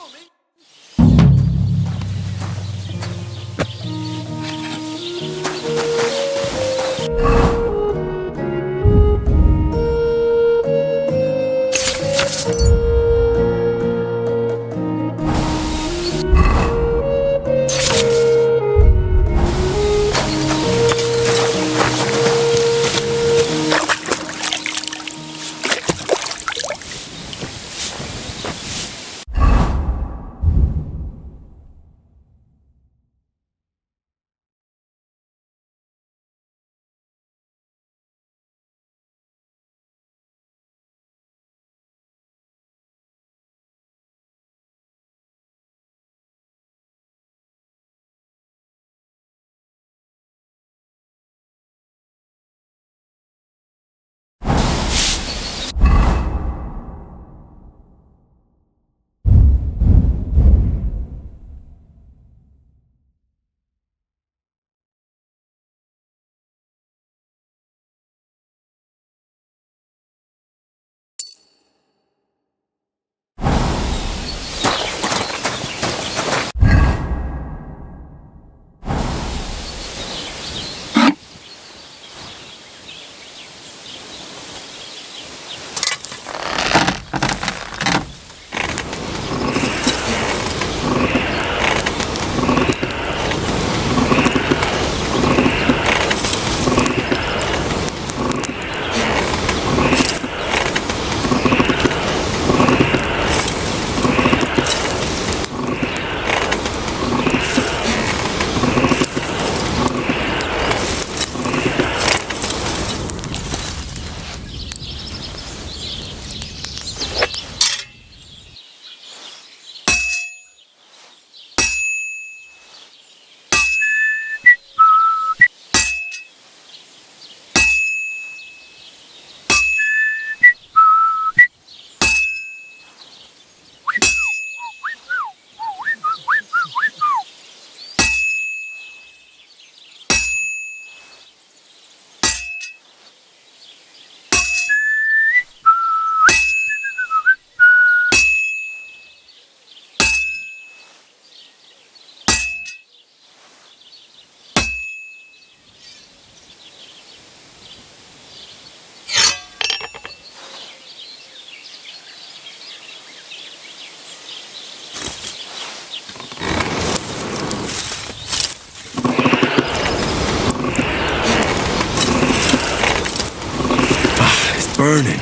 burning.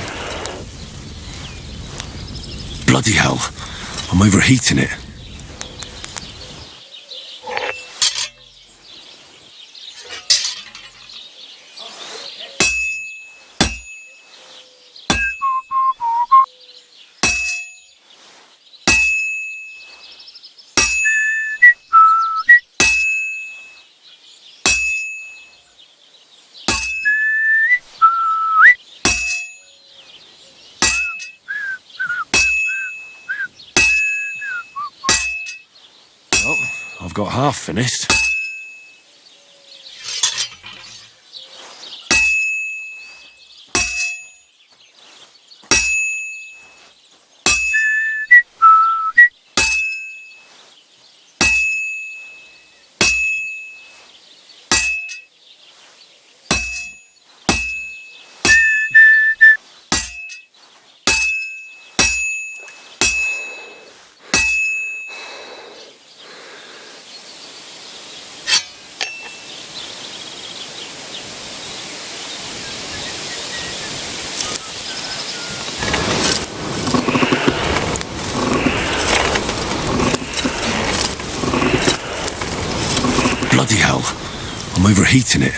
Bloody hell. I'm overheating it. I've got half finished. Bloody hell. I'm overheating it.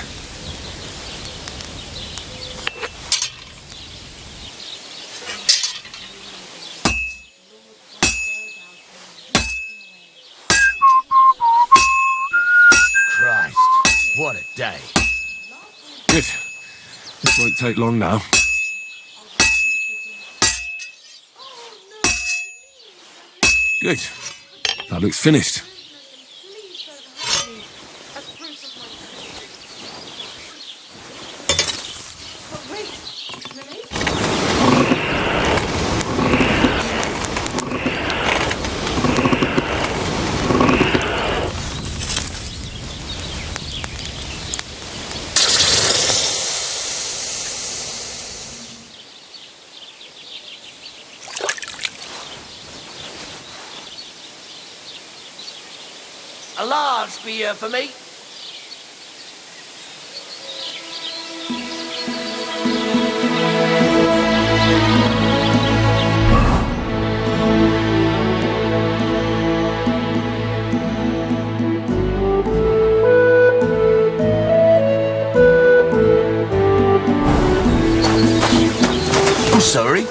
Christ, what a day. Good. This won't take long now. Good. That looks finished. A large beer for me. I'm sorry.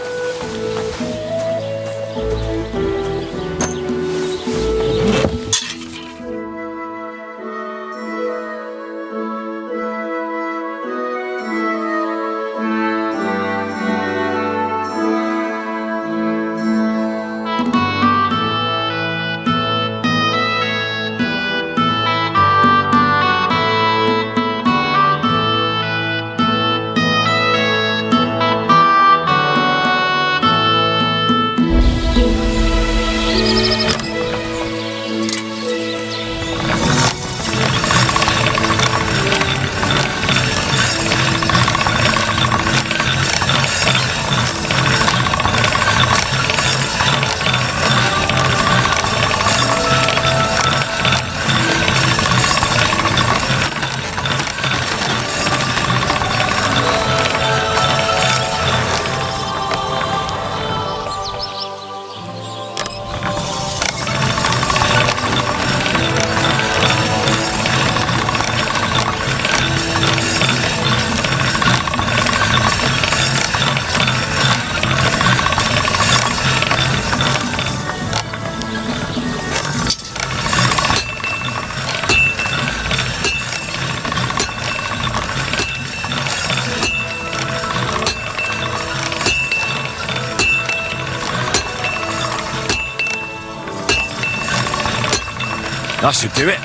That should do it.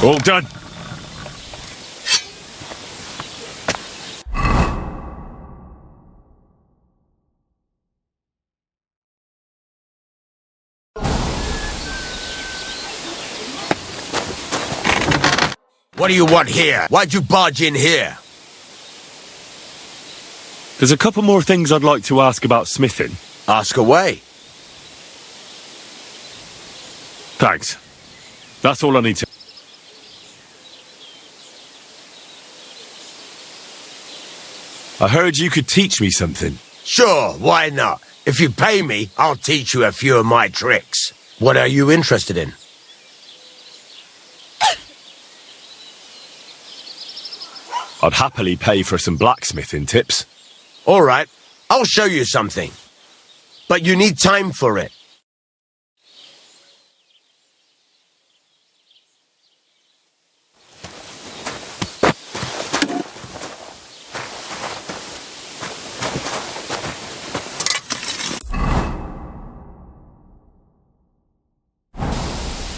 All done. What do you want here? Why'd you barge in here? There's a couple more things I'd like to ask about smithing. Ask away. Thanks. That's all I need to... I heard you could teach me something. Sure, why not? If you pay me, I'll teach you a few of my tricks. What are you interested in? I'd happily pay for some blacksmithing tips. All right, I'll show you something. But you need time for it.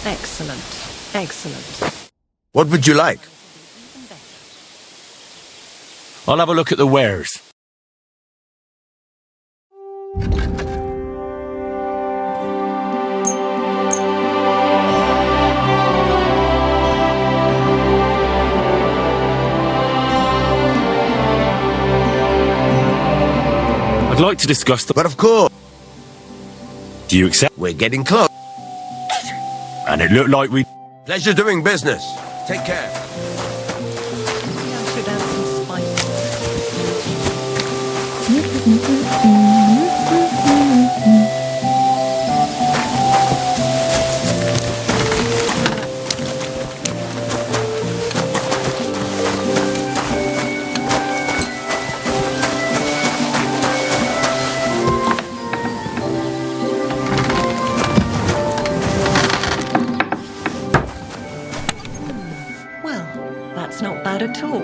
Excellent. Excellent. What would you like? I'll have a look at the wares. I'd like to discuss the... But of course. Do you accept? We're getting close. And it looked like we... Pleasure doing business. Take care. Well, that's not bad at all.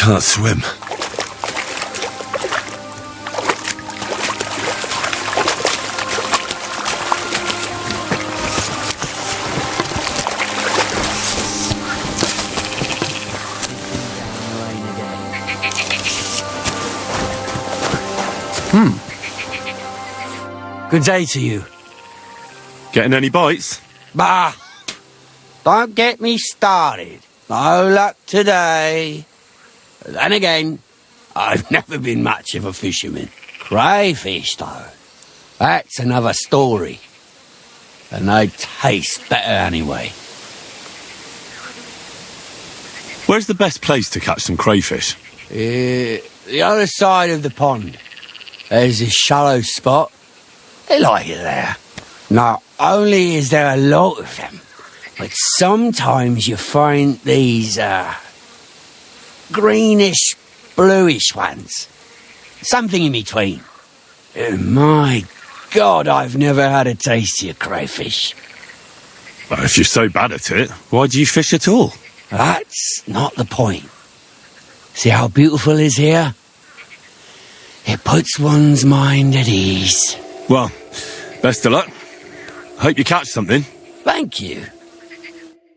can't swim. Good day to you. Getting any bites? Bah! Don't get me started. No luck today. Then again, I've never been much of a fisherman. Crayfish, though, that's another story. And they taste better anyway. Where's the best place to catch some crayfish? The other side of the pond. There's this shallow spot. They like it there. Not only is there a lot of them, but sometimes you find these, greenish, bluish ones. Something in between. My God, I've never had a tastier crayfish. Well, if you're so bad at it, why do you fish at all? That's not the point. See how beautiful it is here? It puts one's mind at ease. Well, best of luck. Hope you catch something. Thank you.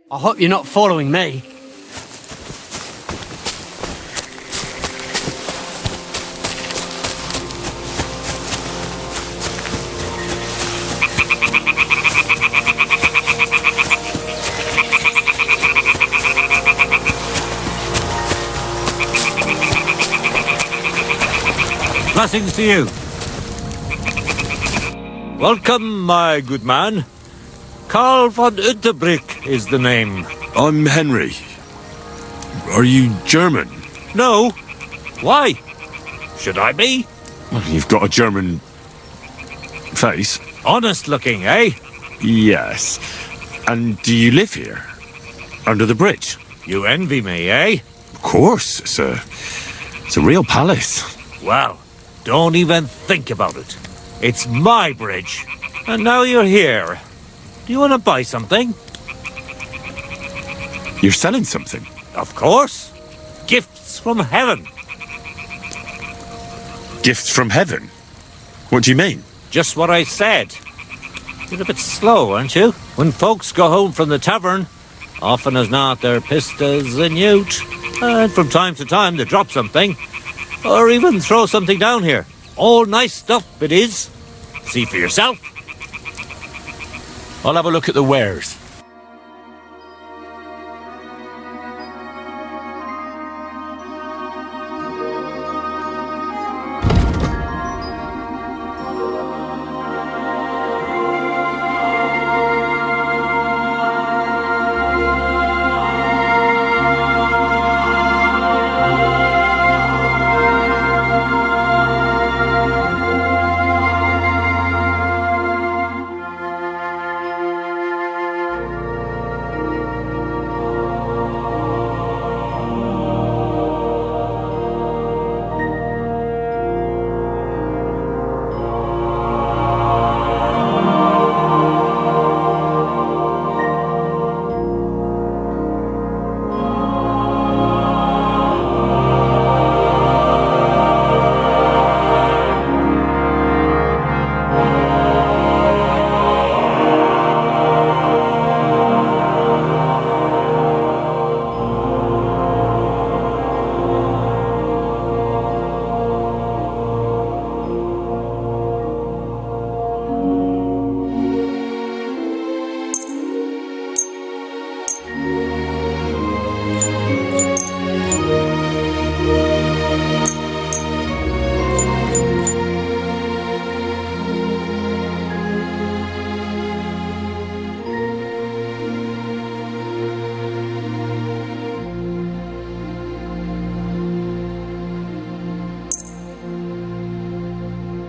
I hope you're not following me. Blessings to you. Welcome, my good man. Karl von Unterbrick is the name. I'm Henry. Are you German? No. Why? Should I be? Well, you've got a German face. Honest looking, eh? Yes. And do you live here? Under the bridge? You envy me, eh? Of course. It's a real palace. Well, don't even think about it. It's my bridge. And now you're here. Do you want to buy something? You're selling something? Of course. Gifts from heaven. Gifts from heaven? What do you mean? Just what I said. You're a bit slow, aren't you? When folks go home from the tavern, often as not they're pissed as a newt. And from time to time they drop something. Or even throw something down here. All nice stuff it is. See for yourself. I'll have a look at the wares.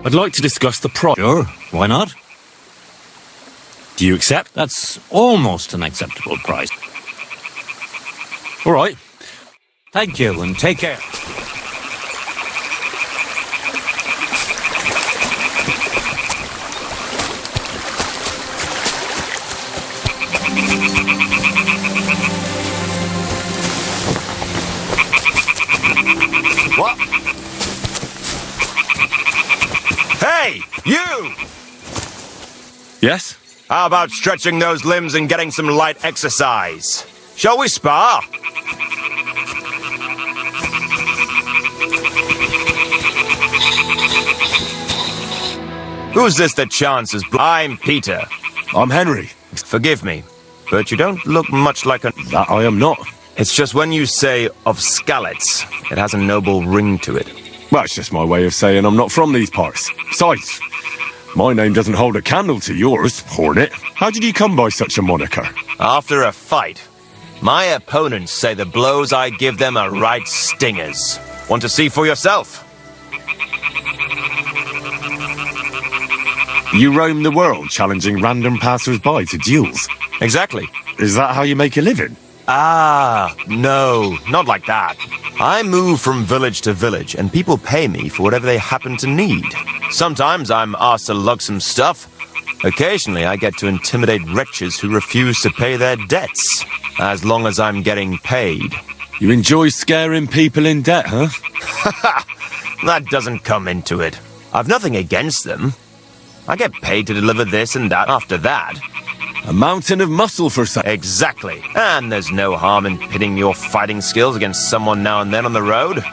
I'd like to discuss the price. Sure, why not? Do you accept? That's almost an acceptable price. All right. Thank you, and take care. You! Yes? How about stretching those limbs and getting some light exercise? Shall we spar? Who's this that chances? I'm Peter. I'm Henry. Forgive me, but you don't look much like a... That I am not. It's just when you say of Skalitz, it has a noble ring to it. Well, it's just my way of saying I'm not from these parts. Besides, my name doesn't hold a candle to yours, Hornet. How did you come by such a moniker? After a fight, my opponents say the blows I give them are right stingers. Want to see for yourself? You roam the world challenging random passers-by to duels. Exactly. Is that how you make a living? Ah, no, not like that. I move from village to village, and people pay me for whatever they happen to need. Sometimes I'm asked to lug some stuff. Occasionally I get to intimidate wretches who refuse to pay their debts, as long as I'm getting paid. You enjoy scaring people in debt, huh? That doesn't come into it. I've nothing against them. I get paid to deliver this and that after that. A mountain of muscle for some. Exactly. And there's no harm in pitting your fighting skills against someone now and then on the road.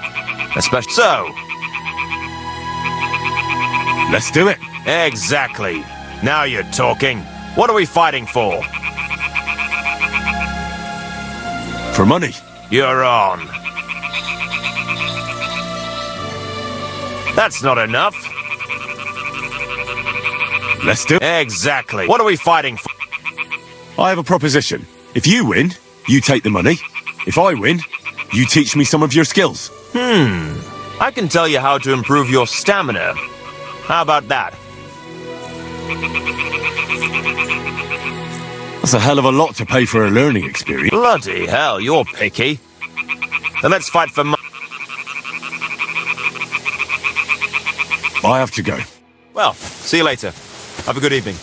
Especially so. Let's do it. Exactly. Now you're talking. What are we fighting for? For money. You're on. That's not enough. Let's do it. Exactly. What are we fighting for? I have a proposition. If you win, you take the money. If I win, you teach me some of your skills. I can tell you how to improve your stamina. How about that? That's a hell of a lot to pay for a learning experience. Bloody hell, you're picky. Then let's fight for money. I have to go. Well, see you later. Have a good evening.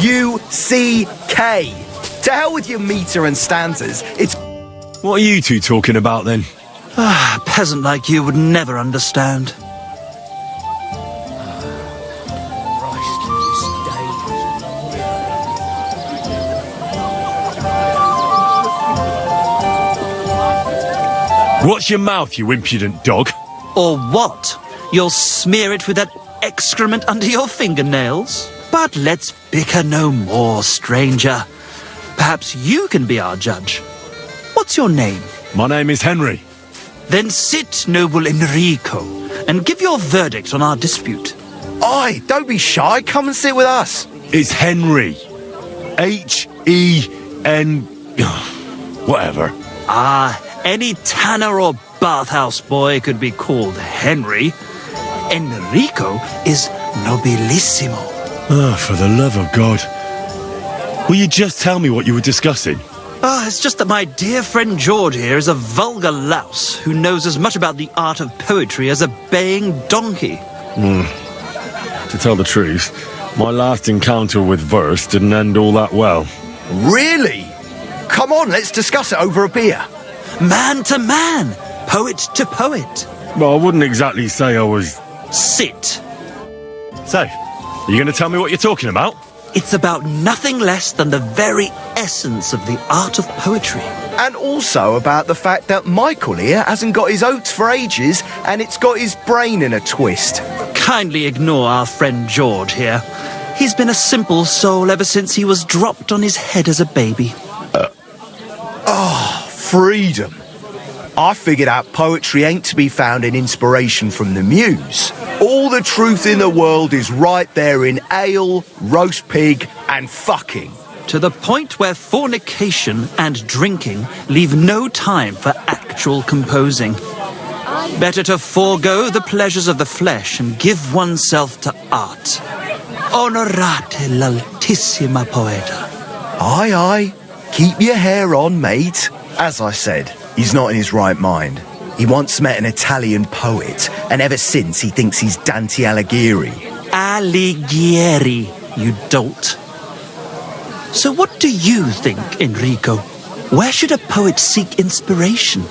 F-U-C-K. To hell with your meter and stanzas. It's... What are you two talking about then? A peasant like you would never understand. Watch your mouth, you impudent dog. Or what? You'll smear it with that excrement under your fingernails? But let's bicker no more, stranger. Perhaps you can be our judge. What's your name? My name is Henry. Then sit, noble Enrico, and give your verdict on our dispute. Aye, don't be shy. Come and sit with us. It's Henry. H-E-N... whatever. Ah, any tanner or bathhouse boy could be called Henry. Enrico is nobilissimo. Oh, for the love of God. Will you just tell me what you were discussing? It's just that my dear friend George here is a vulgar louse who knows as much about the art of poetry as a baying donkey. To tell the truth, my last encounter with verse didn't end all that well. Really? Come on, let's discuss it over a beer. Man to man, poet to poet. Well, I wouldn't exactly say I was... Sit. So, are you going to tell me what you're talking about? It's about nothing less than the very essence of the art of poetry. And also about the fact that Michael here hasn't got his oats for ages and it's got his brain in a twist. Kindly ignore our friend George here. He's been a simple soul ever since he was dropped on his head as a baby. Freedom. I figured out poetry ain't to be found in inspiration from the muse. All the truth in the world is right there in ale, roast pig, and fucking. To the point where fornication and drinking leave no time for actual composing. Better to forego the pleasures of the flesh and give oneself to art. Onorate l'altissima poeta. Aye, aye. Keep your hair on, mate. As I said, he's not in his right mind. He once met an Italian poet, and ever since he thinks he's Dante Alighieri. Alighieri, you dolt. So what do you think, Enrico? Where should a poet seek inspiration?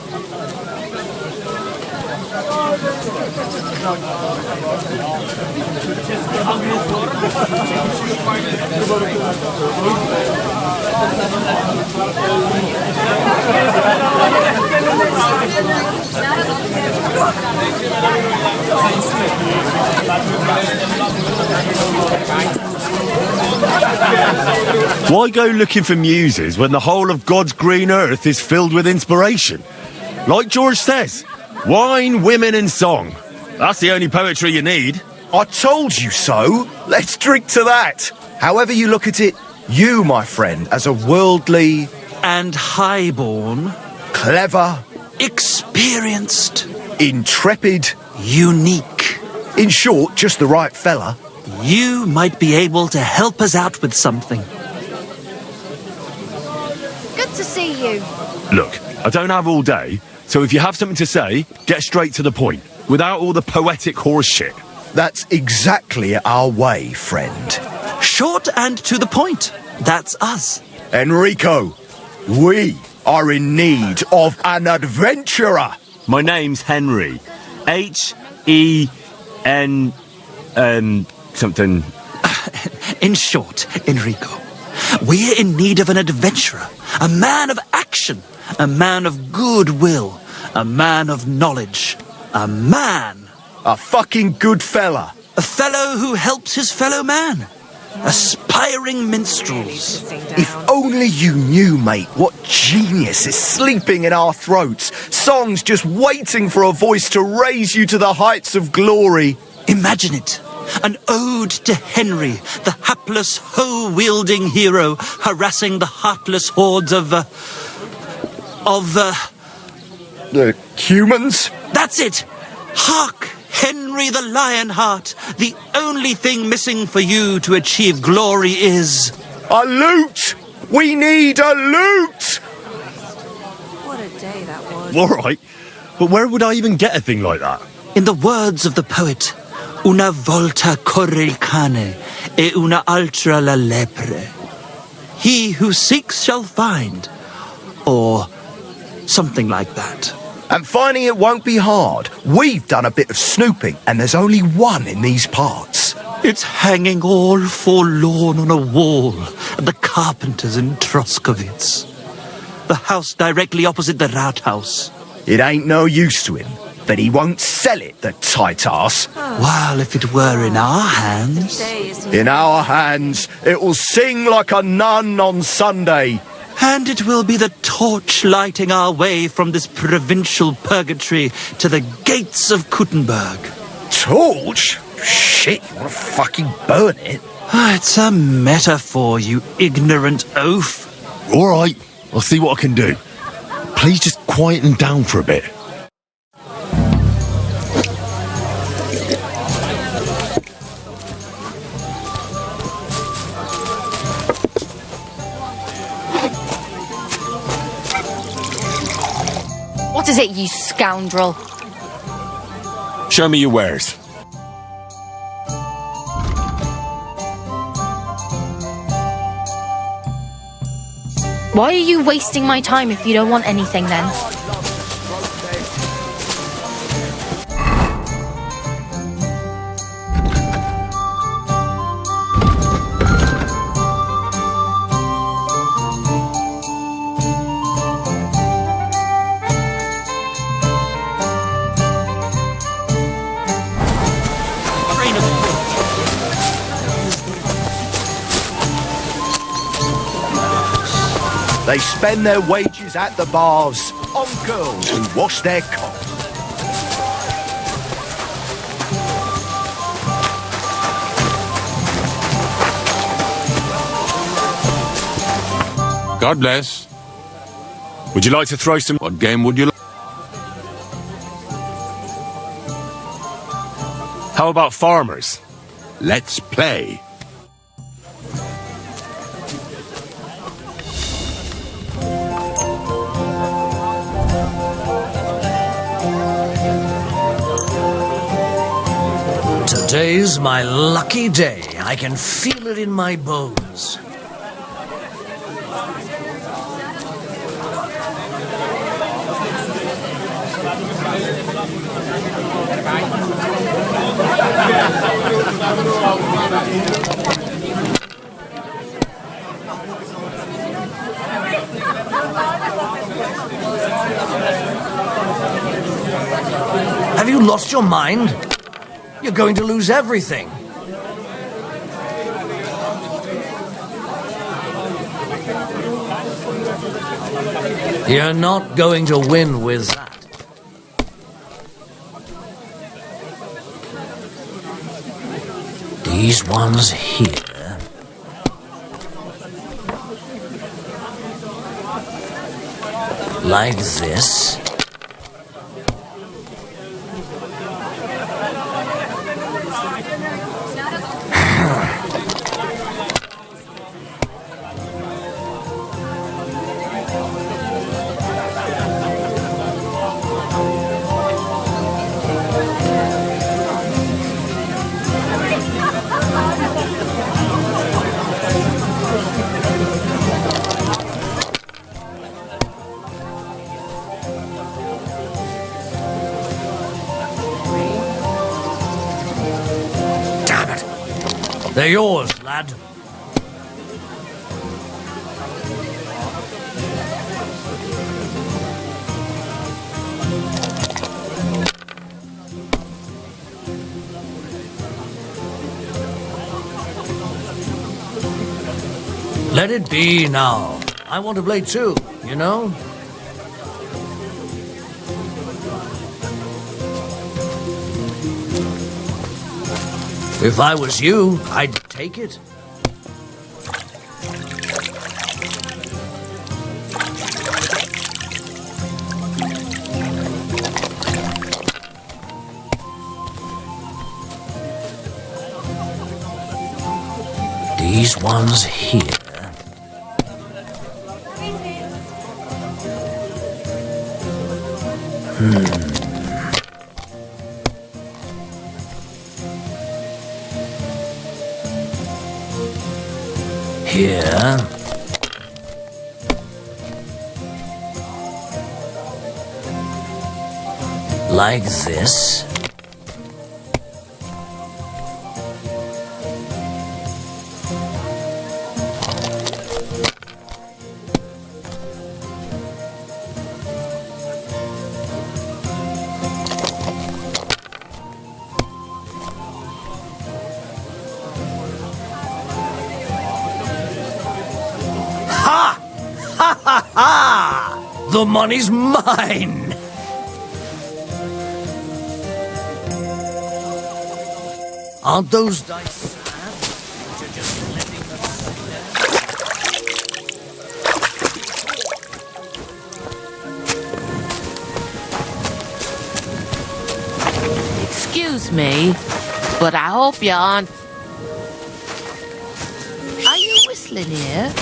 Why go looking for muses when the whole of God's green earth is filled with inspiration? Like George says, wine, women and song. That's the only poetry you need. I told you so. Let's drink to that. However you look at it, you, my friend, as a worldly... and highborn... clever... experienced... intrepid... unique... in short, just the right fella... you might be able to help us out with something. Good to see you. Look, I don't have all day, so if you have something to say, get straight to the point, without all the poetic horse shit. That's exactly our way, friend. Short and to the point. That's us. Enrico, we are in need of an adventurer. My name's Henry. H-E-N... something... In short, Enrico, we're in need of an adventurer, a man of action, a man of goodwill, a man of knowledge, a man... a fucking good fella. A fellow who helps his fellow man. Aspiring minstrels. If only you knew, mate, what genius is sleeping in our throats. Songs just waiting for a voice to raise you to the heights of glory. Imagine it. An ode to Henry, the hapless, hoe-wielding hero, harassing the heartless hordes of the humans? That's it! Hark! Henry the Lionheart! The only thing missing for you to achieve glory is... a lute! We need a lute! What a day that was. All right, but where would I even get a thing like that? In the words of the poet, una volta corre il cane, e una altra la lepre. He who seeks shall find. Or something like that. And finding it won't be hard. We've done a bit of snooping, and there's only one in these parts. It's hanging all forlorn on a wall at the carpenter's in Troskowitz. The house directly opposite the Rathaus. It ain't no use to him, but he won't sell it, the tight ass. While if it were in our hands... in our hands, it will sing like a nun on Sunday. And it will be the torch lighting our way from this provincial purgatory to the gates of Kuttenberg. Torch? Shit, you want to fucking burn it? It's a metaphor, you ignorant oaf. All right, I'll see what I can do. Please just quieten down for a bit. What is it, you scoundrel? Show me your wares. Why are you wasting my time if you don't want anything then? They spend their wages at the bars on girls who wash their cocks. God bless. Would you like to throw some... What game would you like? How about farmers? Let's play. Today's my lucky day. I can feel it in my bones. Have you lost your mind? You're going to lose everything. You're not going to win with that. These ones here. Like this. They're yours, lad. Let it be now. I want to play too, you know? If I was you, I'd take it. These ones here. Here. Like this. The money's mine! Aren't those dice sad? You're just letting them Excuse me, but I hope you aren't... Are you whistling here?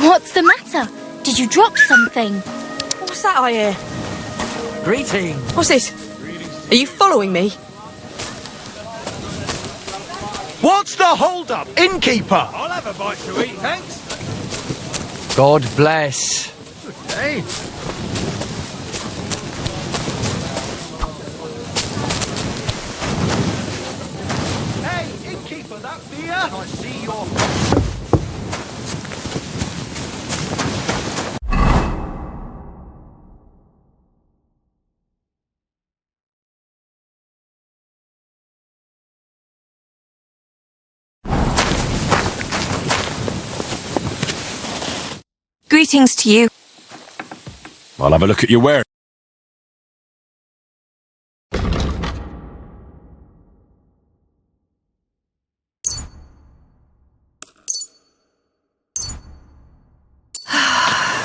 What's the matter? Did you drop something? What's that I hear? Greetings. What's this? Are you following me? What's the hold-up, innkeeper? I'll have a bite to eat, thanks. God bless. Hey. Hey, innkeeper, that beer? I see your... Greetings to you. I'll have a look at your ware.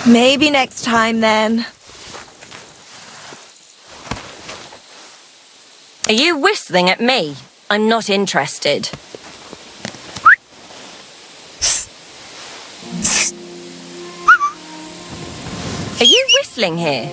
Maybe next time then. Are you whistling at me? I'm not interested. Are you whistling here?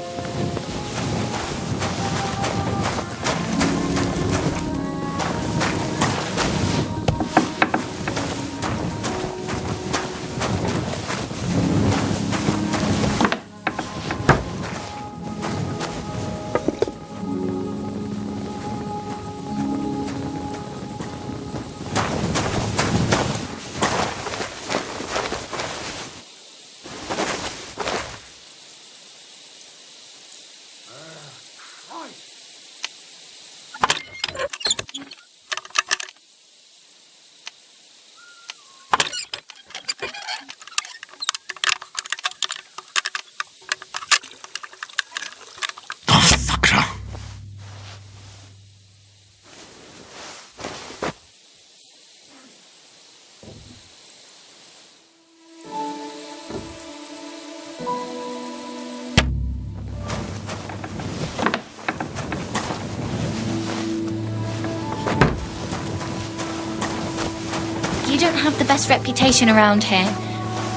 You don't have the best reputation around here,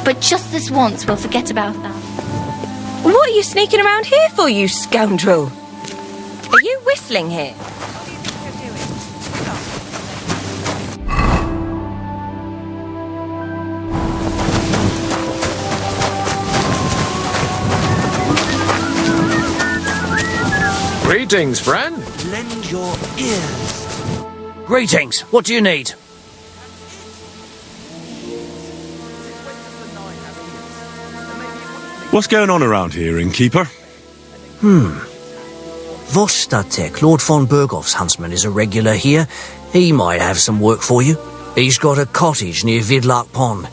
but just this once we'll forget about that. What are you sneaking around here for, you scoundrel? Are you whistling here? Greetings, friend. Lend your ears. Greetings. What do you need? What's going on around here, innkeeper? Vostatek, Lord von Berghoff's huntsman, is a regular here. He might have some work for you. He's got a cottage near Vidlark Pond.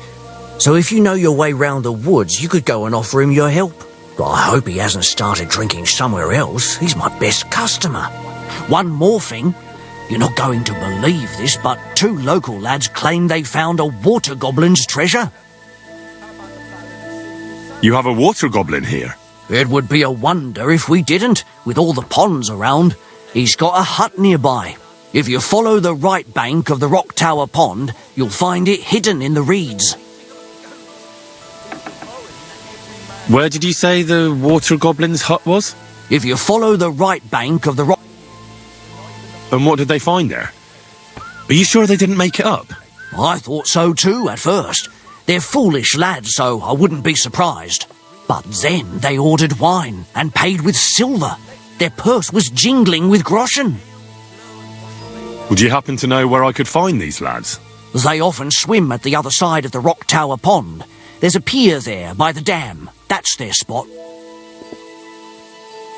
So if you know your way round the woods, you could go and offer him your help. But I hope he hasn't started drinking somewhere else. He's my best customer. One more thing. You're not going to believe this, but 2 local lads claim they found a water goblin's treasure. You have a water goblin here? It would be a wonder if we didn't, with all the ponds around. He's got a hut nearby. If you follow the right bank of the Rock Tower Pond, you'll find it hidden in the reeds. Where did you say the water goblin's hut was? If you follow the right bank of the rock... And what did they find there? Are you sure they didn't make it up? I thought so too at first. They're foolish lads, so I wouldn't be surprised. But then they ordered wine and paid with silver. Their purse was jingling with groschen. Would you happen to know where I could find these lads? They often swim at the other side of the Rock Tower Pond. There's a pier there by the dam. That's their spot.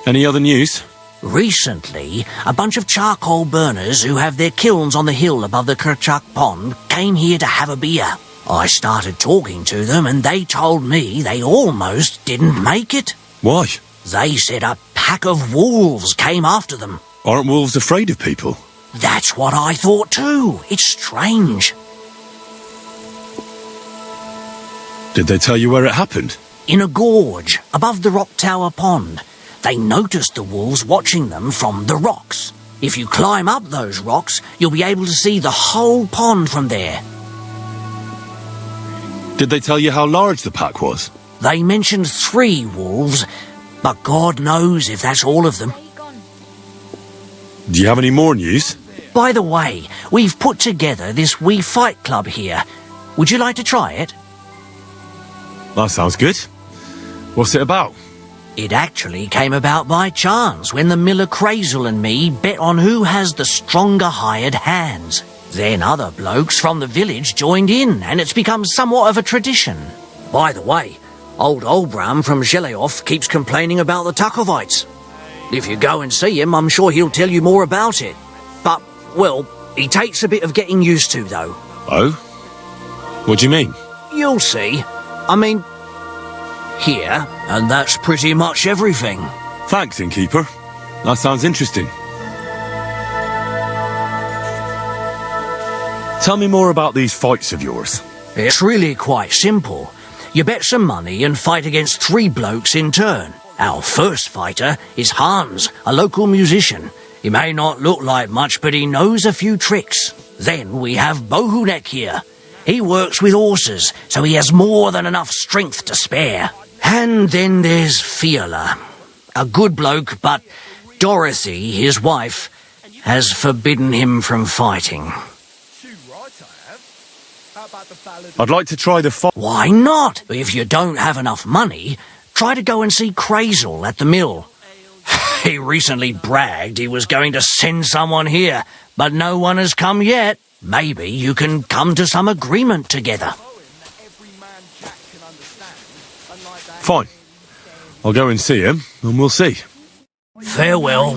Any other news? Recently, a bunch of charcoal burners who have their kilns on the hill above the Kerchak Pond came here to have a beer. I started talking to them and they told me they almost didn't make it. Why? They said a pack of wolves came after them. Aren't wolves afraid of people? That's what I thought too. It's strange. Did they tell you where it happened? In a gorge above the Rock Tower Pond. They noticed the wolves watching them from the rocks. If you climb up those rocks, you'll be able to see the whole pond from there. Did they tell you how large the pack was? They mentioned 3 wolves, but God knows if that's all of them. Do you have any more news? By the way, we've put together this wee fight club here. Would you like to try it? That sounds good. What's it about? It actually came about by chance when the miller Crazel and me bet on who has the stronger hired hands. Then other blokes from the village joined in, and it's become somewhat of a tradition. By the way, old Olbram from Zheleov keeps complaining about the Takovites. If you go and see him, I'm sure he'll tell you more about it. But, well, he takes a bit of getting used to, though. Oh? What do you mean? You'll see. I mean, here, and that's pretty much everything. Thanks, innkeeper. That sounds interesting. Tell me more about these fights of yours. It's really quite simple. You bet some money and fight against 3 blokes in turn. Our first fighter is Hans, a local musician. He may not look like much, but he knows a few tricks. Then we have Bohunek here. He works with horses, so he has more than enough strength to spare. And then there's Fiala. A good bloke, but Dorothy, his wife, has forbidden him from fighting. I'd like to try the fight. Why not? If you don't have enough money, try to go and see Crazel at the mill. He recently bragged he was going to send someone here, but no one has come yet. Maybe you can come to some agreement together. Fine. I'll go and see him, and we'll see. Farewell.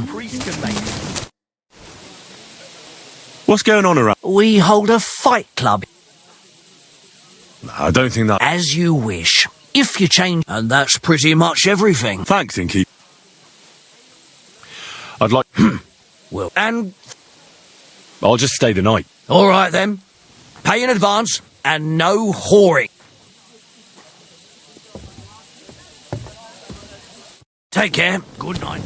What's going on around? We hold a fight club. I don't think that... As you wish. If you change... And that's pretty much everything. Thanks, Inky. I'd like... Well, and... I'll just stay the night. All right, then. Pay in advance, and no whoring. Take care. Good night.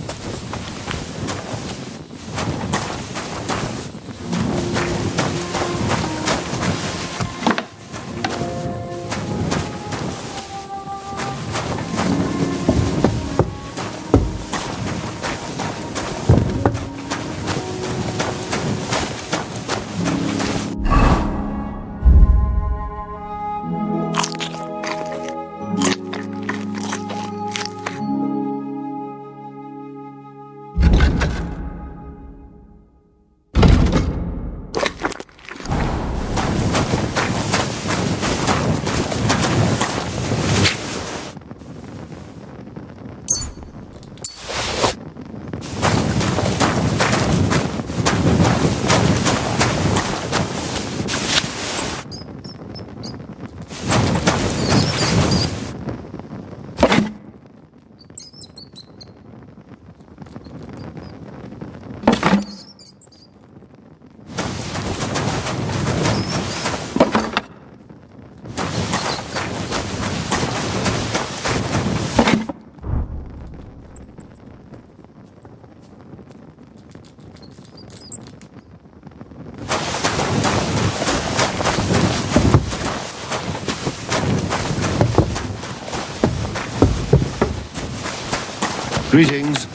Greetings.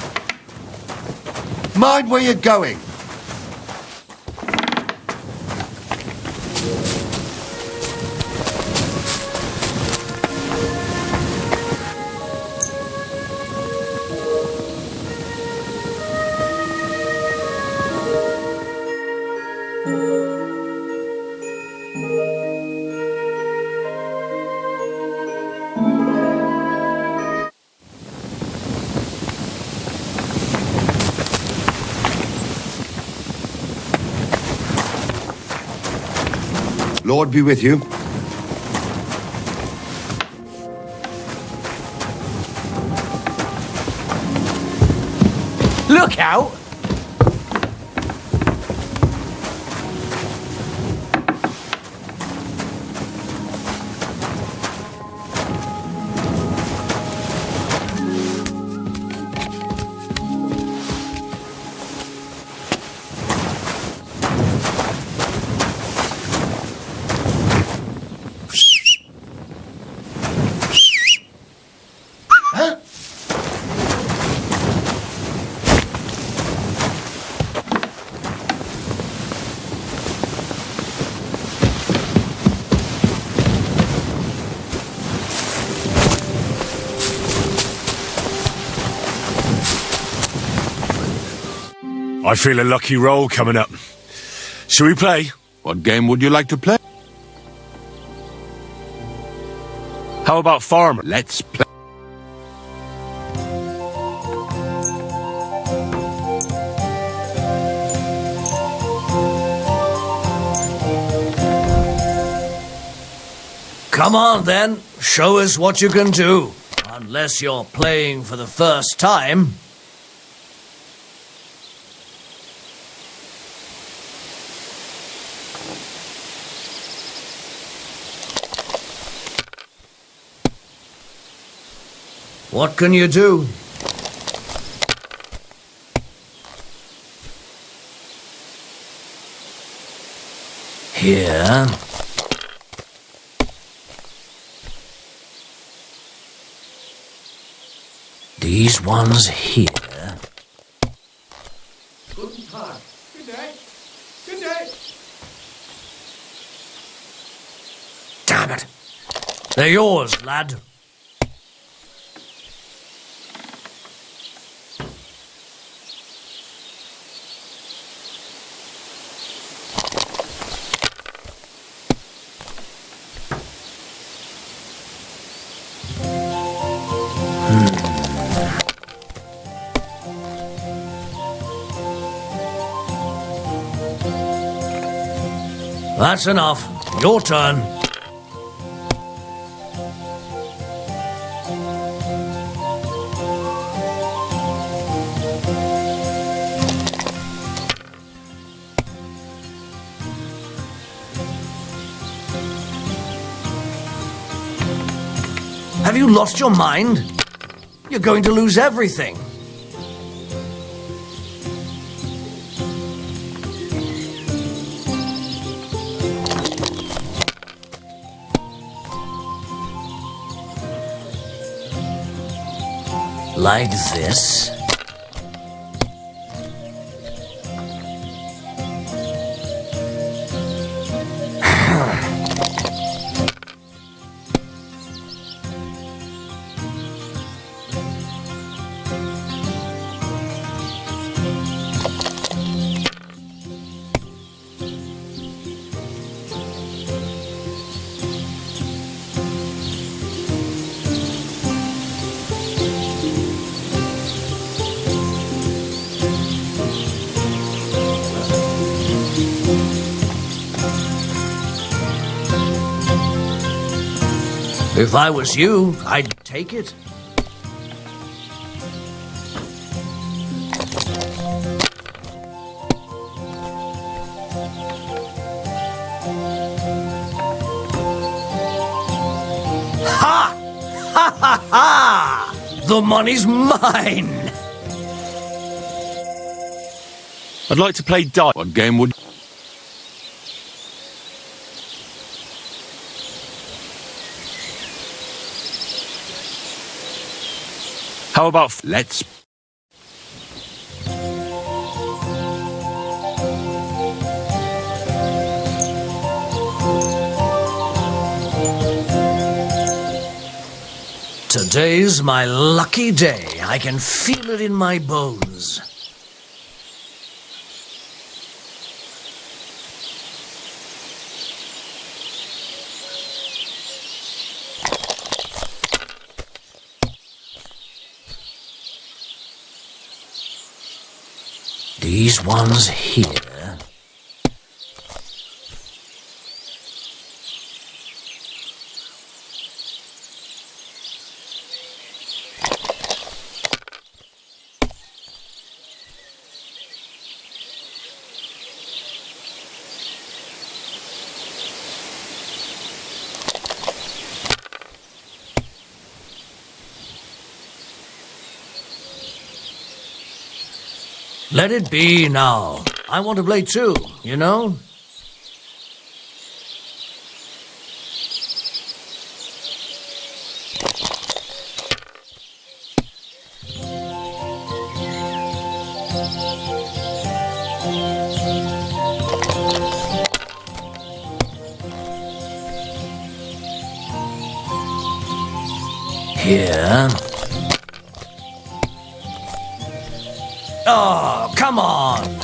Mind where you're going. Lord be with you. Look out! I feel a lucky roll coming up. Shall we play? What game would you like to play? How about Farmer? Let's play. Come on, then. Show us what you can do. Unless you're playing for the first time. What can you do? Here. These ones here. Guten Tag. Good day. Good day. Damn it. They're yours, lad. That's enough. Your turn. Have you lost your mind? You're going to lose everything. Like this. If I was you, I'd take it. Ha! Ha ha ha! The money's mine! I'd like to play dice. What game would... How about... Let's... Today's my lucky day. I can feel it in my bones. These ones here. Let it be now. I want to play too, you know? Here. Oh, come on!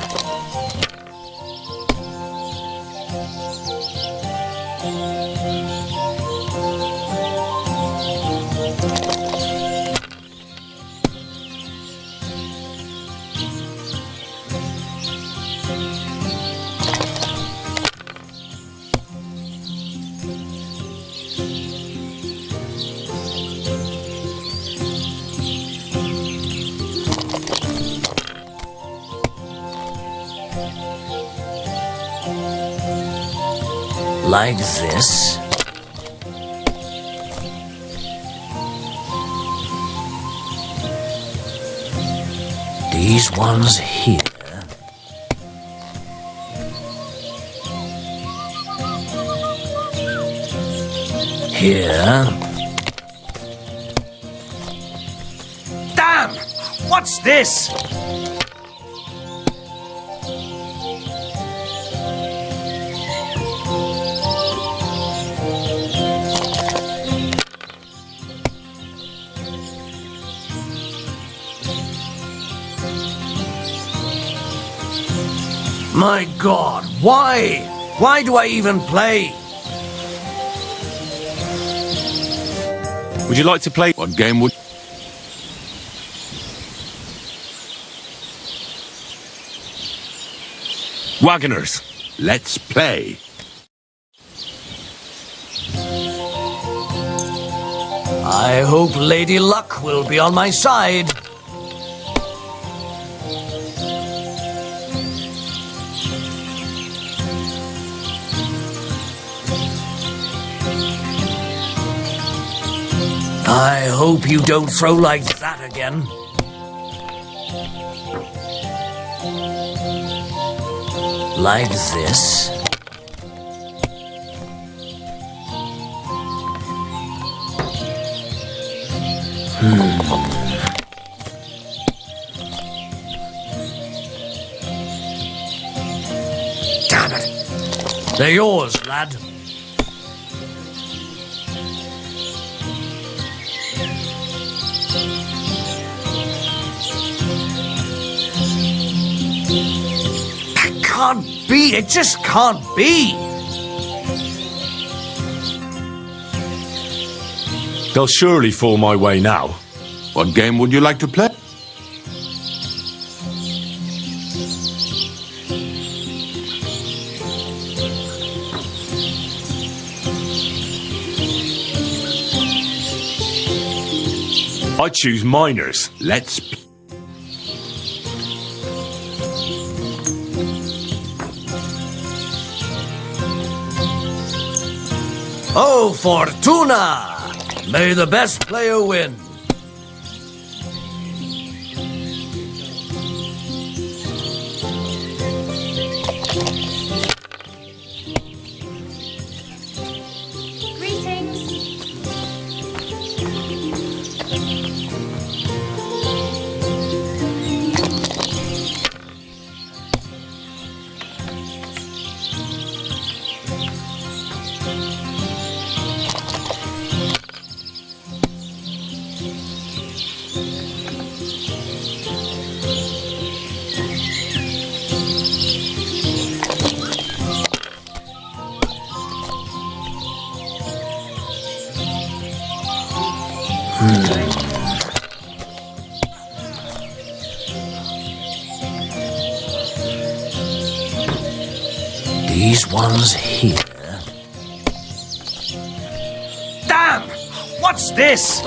Like this. These ones here. Here. Damn! What's this? My God, why? Why do I even play? Would you like to play? What game would... Wagoners, let's play. I hope Lady Luck will be on my side. I hope you don't throw like that again. Like this. Damn it. They're yours, lad. Can't be. It just can't be. They'll surely fall my way now. What game would you like to play? I choose miners. Let's Oh, Fortuna! May the best player win. These ones here. Damn! What's this?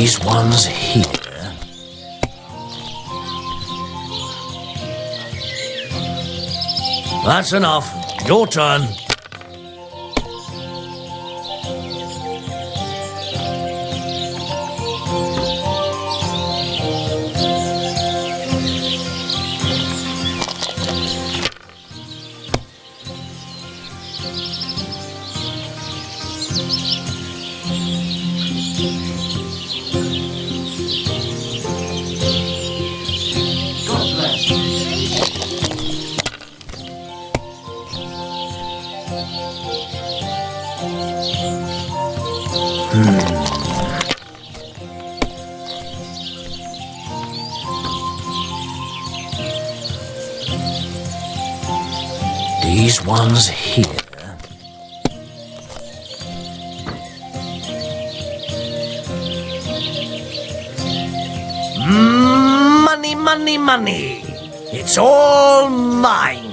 These ones here. That's enough. Your turn. These ones here. Money, money, money. It's all mine.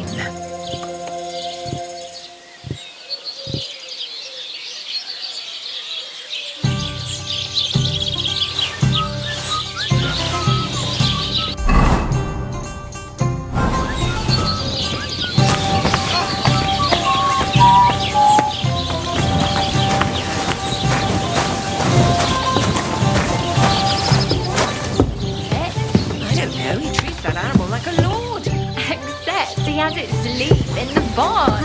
I don't know, he treats that animal like a lord. Except he has it asleep in the barn.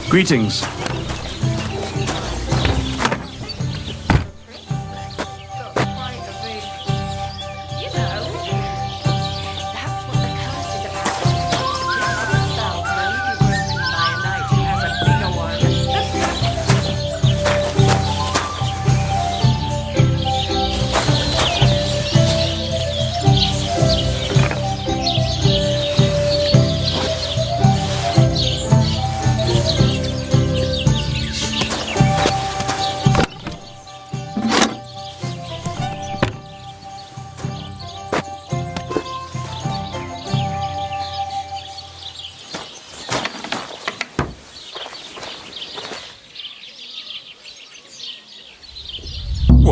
Greetings.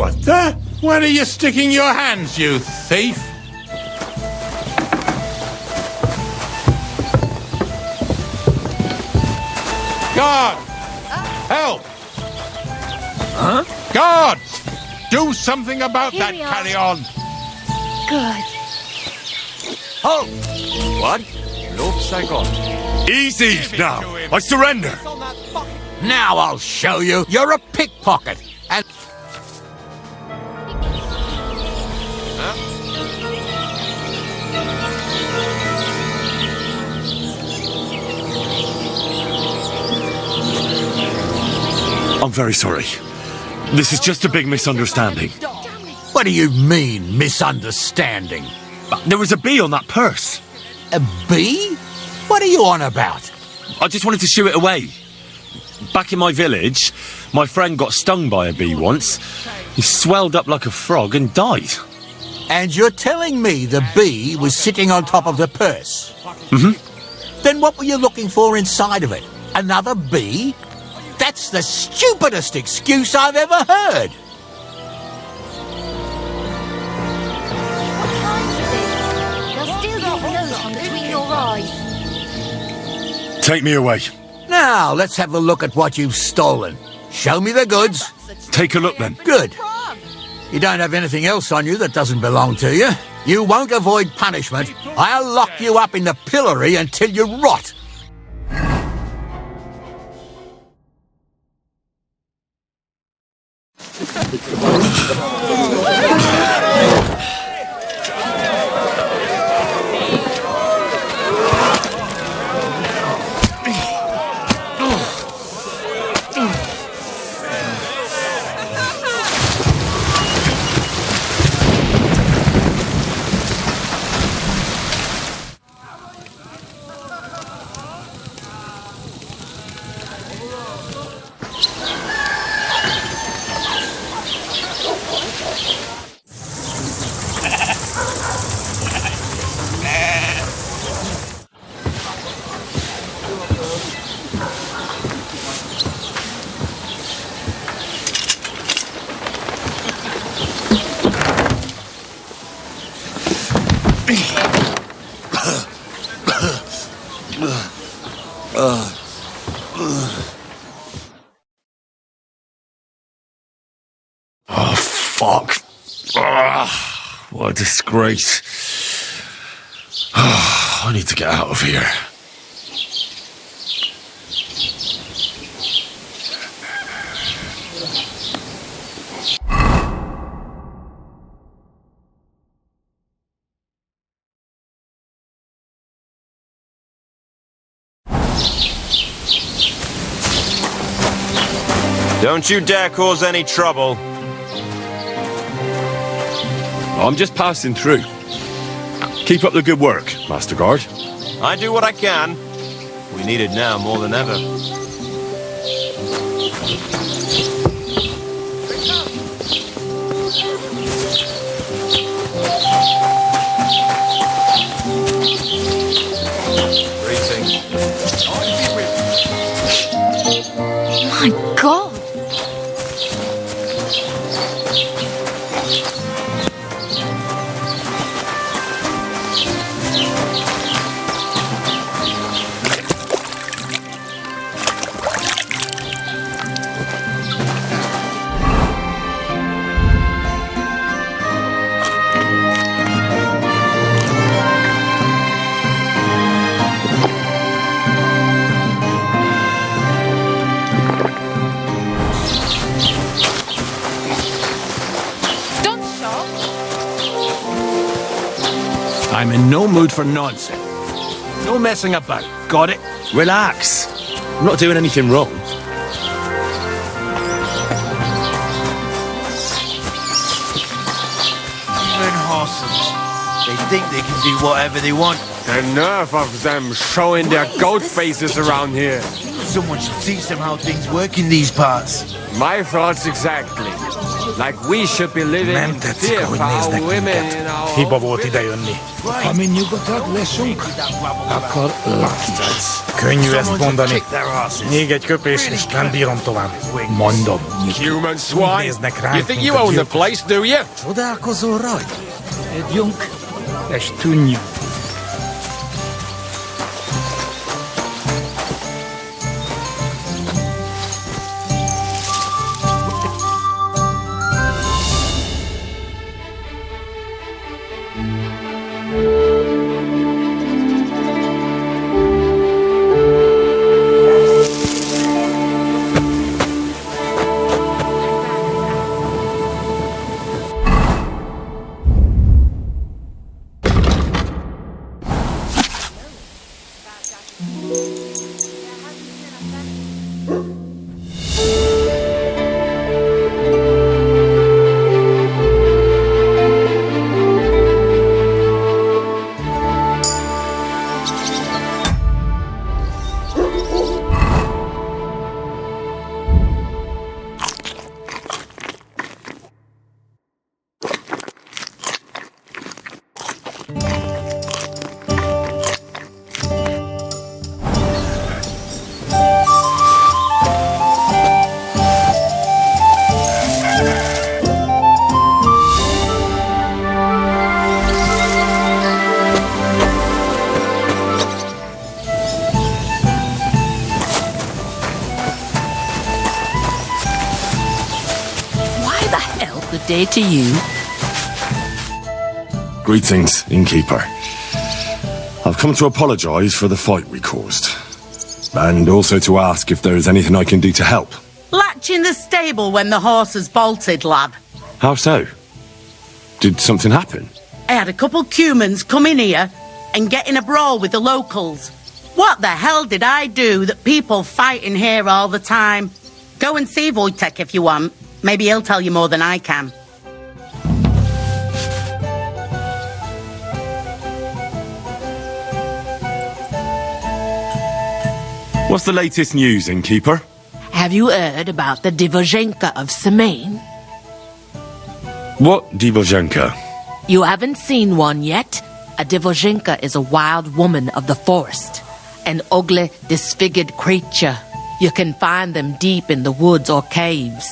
What the? Where are you sticking your hands, you thief? Guard! Help! Huh? Guard! Do something about Here that we are. carry-on! Good. Oh! What? Looks I got. Easy now. I surrender. Now I'll show you. You're a pickpocket. And I'm very sorry. This is just a big misunderstanding. what do you mean, misunderstanding? There was a bee on that purse. A bee? What are you on about? I just wanted to shoo it away. Back in my village, my friend got stung by a bee once. He swelled up like a frog and died. And you're telling me the bee was sitting on top of the purse? Mm-hmm. Then what were you looking for inside of it? Another bee? That's the stupidest excuse I've ever heard. They'll steal your nose from between your eyes. Take me away. Now, let's have a look at what you've stolen. Show me the goods. Take a look then. Good. You don't have anything else on you that doesn't belong to you. You won't avoid punishment. I'll lock you up in the pillory until you rot. Oh, fuck. What a disgrace. I need to get out of here. Don't you dare cause any trouble. I'm just passing through. Keep up the good work, Master Guard. I do what I can. We need it now more than ever. My God! I'm in no mood for nonsense. No messing about. Got it? Relax. I'm not doing anything wrong. Even horses. They think they can do whatever they want. The nerve of them showing their goat faces around here. Someone should teach them how things work in these parts. My thoughts exactly. Like we should be living in fear for our women in our Hiba volt idejönni. Ami nyugodtak, leszunk. Akkor látsz. Könnyű ezt mondani. Még egy köpés, és nem bírom tovább. Mondom. Human swine! You think you own the place, do you? Csodálkozol rajta? Együnk, és tűnjünk. Day to you. Greetings, innkeeper. I've come to apologize for the fight we caused. And also to ask if there is anything I can do to help. Latch in the stable when the horses bolted, lad. How so? Did something happen? I had a couple cumans come in here and get in a brawl with the locals. What the hell did I do that people fight in here all the time? Go and see Wojtek if you want. Maybe he'll tell you more than I can. What's the latest news, innkeeper? Have you heard about the Divozhenka of Semaine? What Divozhenka? You haven't seen one yet? A Divozhenka is a wild woman of the forest. An ugly, disfigured creature. You can find them deep in the woods or caves,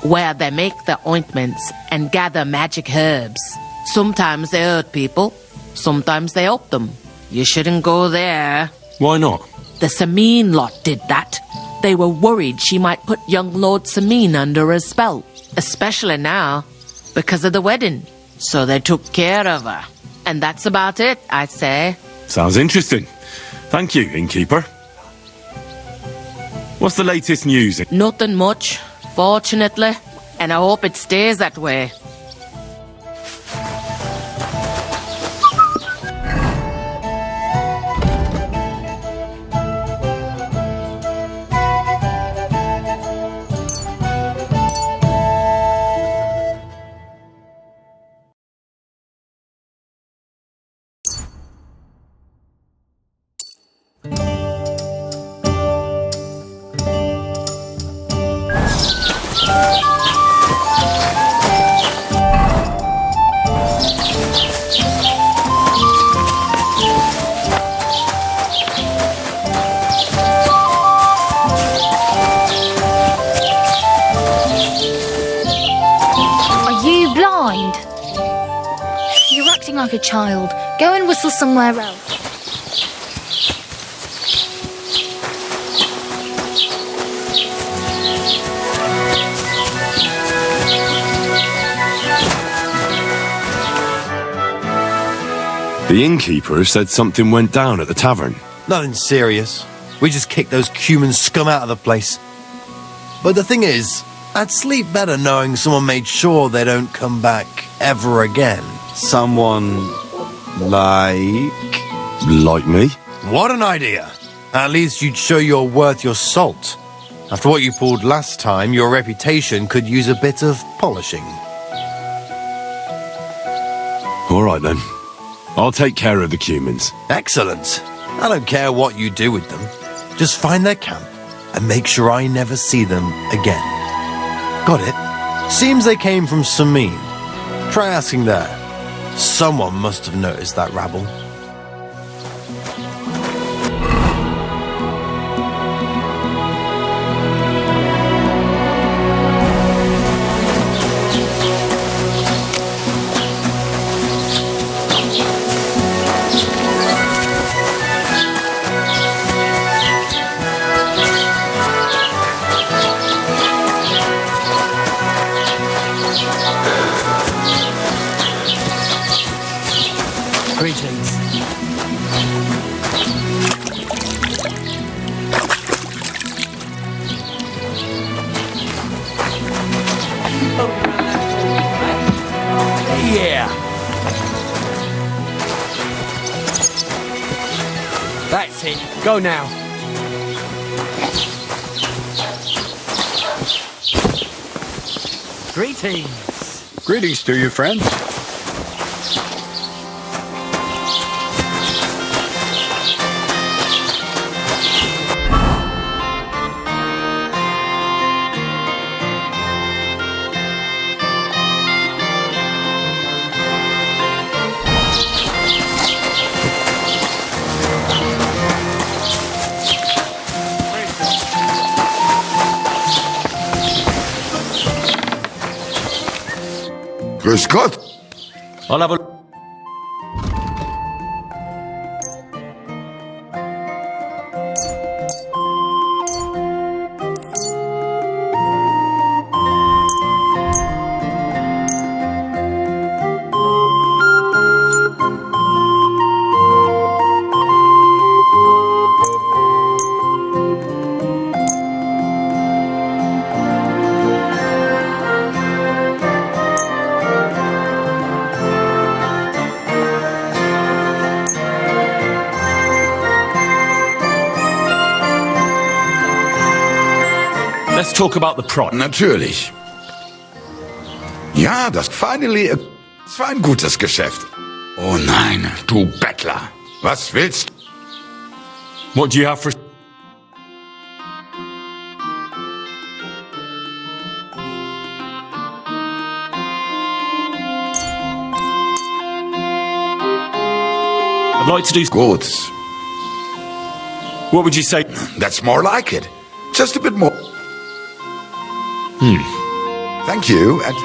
where they make their ointments and gather magic herbs. Sometimes they hurt people, sometimes they help them. You shouldn't go there. Why not? The Sameen lot did that. They were worried she might put young Lord Sameen under a spell, especially now, because of the wedding. So they took care of her. And that's about it, I'd say. Sounds interesting. Thank you, innkeeper. What's the latest news? Nothing much, fortunately, and I hope it stays that way. acting like a child. Go and whistle somewhere else. The innkeeper said something went down at the tavern. Nothing serious. We just kicked those cumin scum out of the place. But the thing is, I'd sleep better knowing someone made sure they don't come back ever again. Someone like... Like me? What an idea! At least you'd show you're worth your salt. After what you pulled last time, your reputation could use a bit of polishing. All right, then. I'll take care of the cumins. Excellent. I don't care what you do with them. Just find their camp and make sure I never see them again. Got it? Seems they came from Samin. Try asking there. Someone must have noticed that rabble. Greetings. Yeah. That's it. Go now. Greetings. Greetings to you, friend. Grüß Gott. Hola, Let's talk about the price. Natürlich. Ja, das war ein gutes Geschäft. Oh nein, du Bettler. Was willst du? What do you have for... I'd like to do... Gut. What would you say? That's more like it. Just a bit more. Thank you. And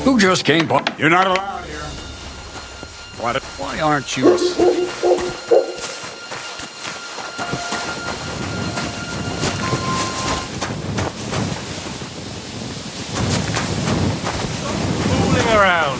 Who just came by? You're not allowed here. Why aren't you asleep? Fooling around.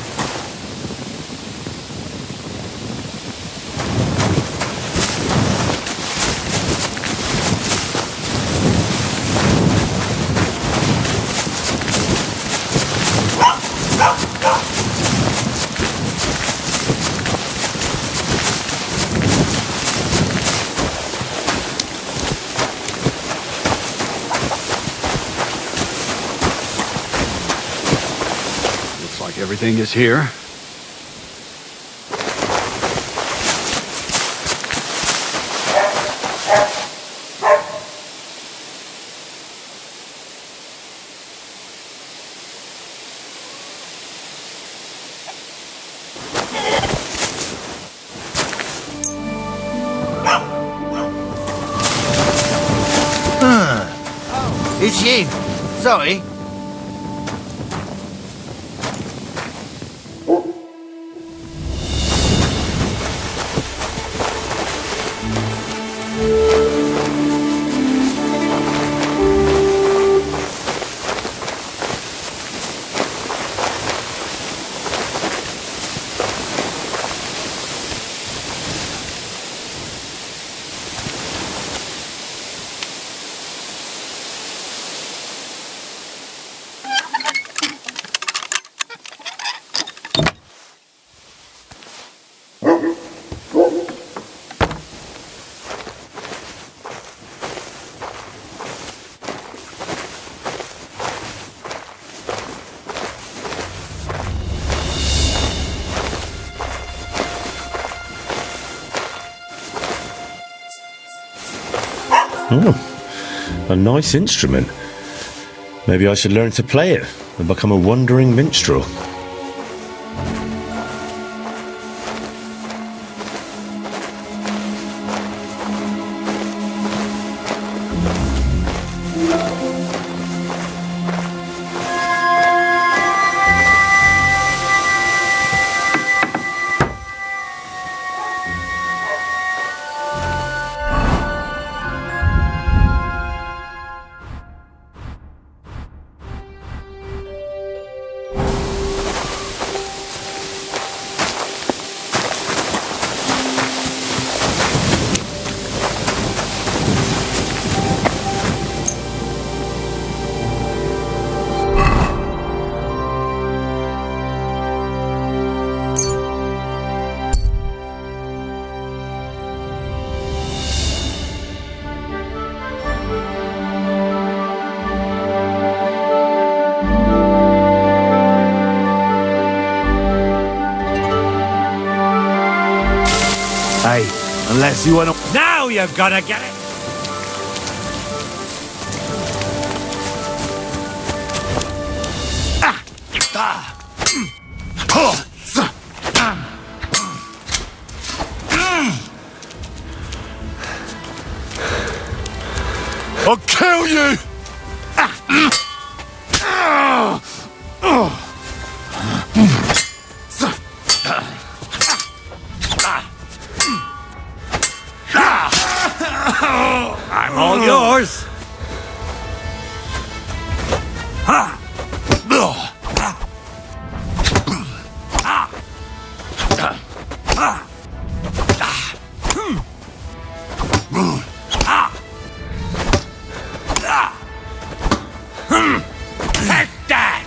Everything is here. It's you. Sorry. Oh, a nice instrument. Maybe I should learn to play it and become a wandering minstrel. Hey, unless you want to... Now you've got to get it! I'll kill you! I'm all yours! Take that!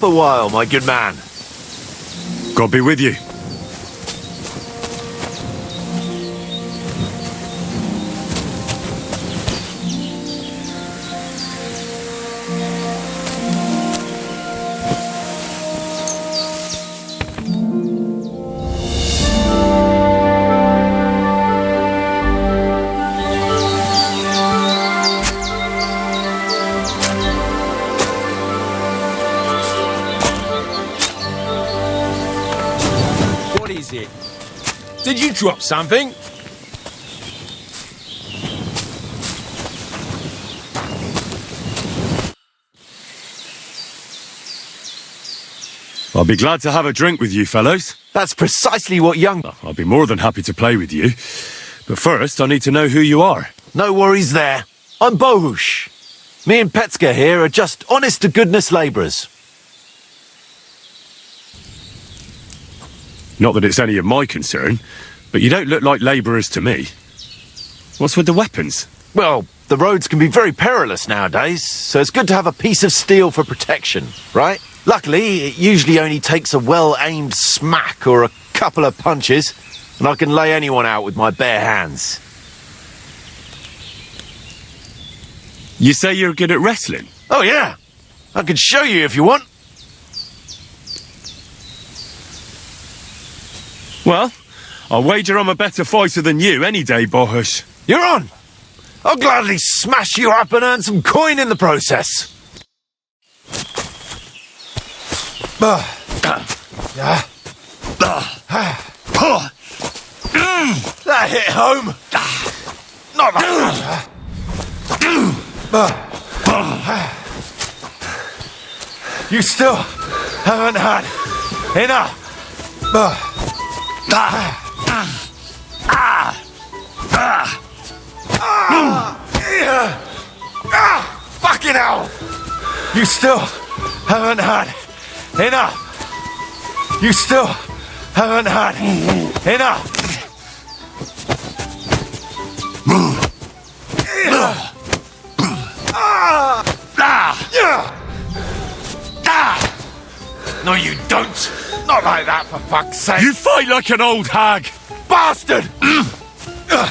a while, my good man. God be with you. Did you drop something? I'll be glad to have a drink with you, fellows. That's precisely what young... I'll be more than happy to play with you. But first, I need to know who you are. No worries there. I'm Bohush. Me and Petska here are just honest-to-goodness labourers. Not that it's any of my concern, but you don't look like labourers to me. What's with the weapons? Well, the roads can be very perilous nowadays, so it's good to have a piece of steel for protection, right? Luckily, it usually only takes a well-aimed smack or a couple of punches, and I can lay anyone out with my bare hands. You say you're good at wrestling? Oh, yeah. I can show you if you want. Well, I'll wager I'm a better fighter than you any day, Bohush. You're on. I'll gladly smash you up and earn some coin in the process. That hit home. Not like that. You still haven't had enough. Fucking hell! You still haven't had enough. You still haven't had enough. No, you don't. Not like that, for fuck's sake. You fight like an old hag. Bastard! Go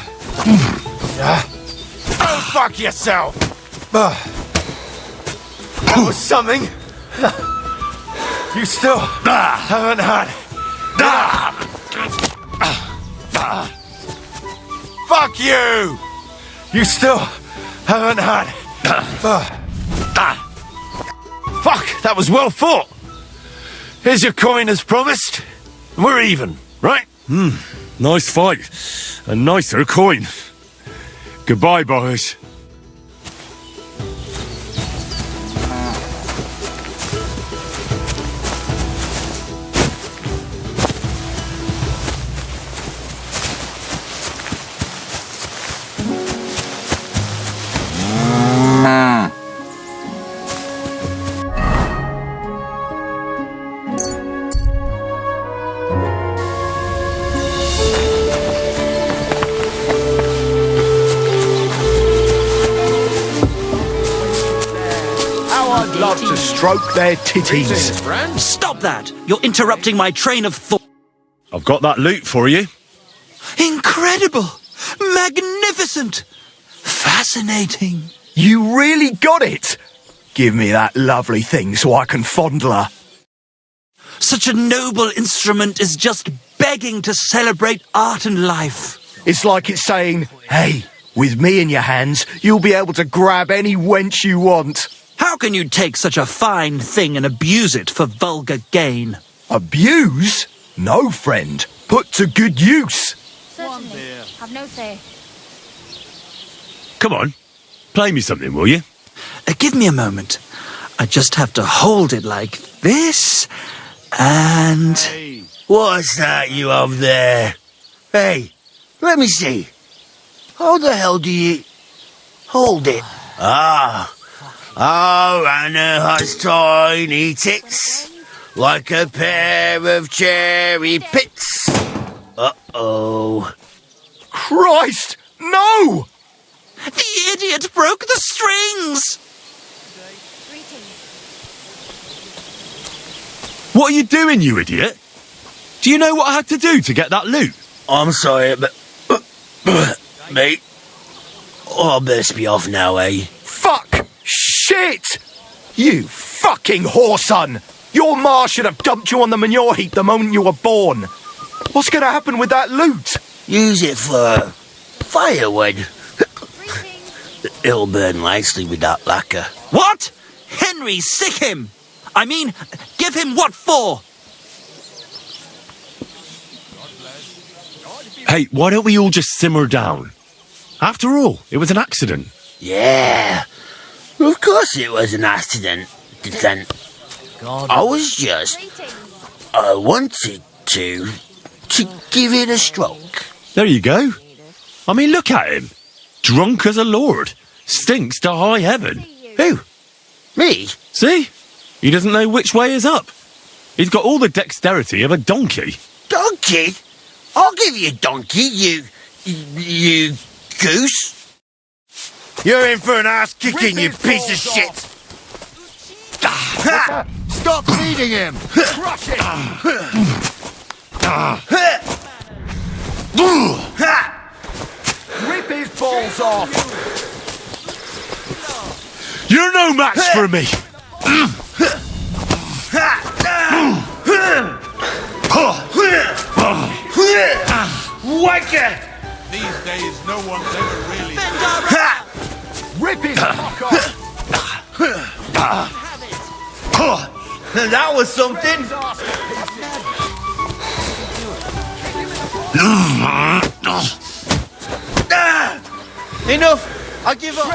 fuck yourself. That was something. You still haven't had. Fuck you! You still haven't had. Fuck, that was well fought. Here's your coin as promised. We're even, right? Nice fight. A nicer coin. Goodbye, Bohush. Love to stroke their titties. Stop that! You're interrupting my train of thought. I've got that loot for you. Incredible! Magnificent! Fascinating! You really got it! Give me that lovely thing so I can fondle her. Such a noble instrument is just begging to celebrate art and life. It's like it's saying, hey, with me in your hands, you'll be able to grab any wench you want. How can you take such a fine thing and abuse it for vulgar gain? Abuse? No, friend. Put to good use. Certainly. Have no fear. Come on. Play me something, will you? Give me a moment. I just have to hold it like this, and... Hey, what's that you up there? Hey, let me see. How the hell do you... hold it? Oh, Anna has tiny tits, like a pair of cherry pits. Uh-oh. Christ, no! The idiot broke the strings! What are you doing, you idiot? Do you know what I had to do to get that loot? I'm sorry, but... mate. Oh, I best be off now, eh? Fuck! Shit! You fucking whoreson! Your ma should have dumped you on the manure heap the moment you were born. What's going to happen with that loot? Use it for firewood. It'll burn nicely with that lacquer. What? Henry, sick him! I mean, give him what for? Hey, why don't we all just simmer down? After all, it was an accident. Yeah, of course it was an accident. I was just... I wanted to give it a stroke. There you go. I mean, look at him. Drunk as a lord. Stinks to high heaven. Who? Me? See? He doesn't know which way is up. He's got all the dexterity of a donkey. Donkey? I'll give you a donkey, you goose. You're in for an ass kicking, you piece of shit. Stop feeding him! Crush it! Rip his balls off! You're no match for me! Wanker! These days, no one's ever really... Rip his cock off! That was something. Enough! I give up.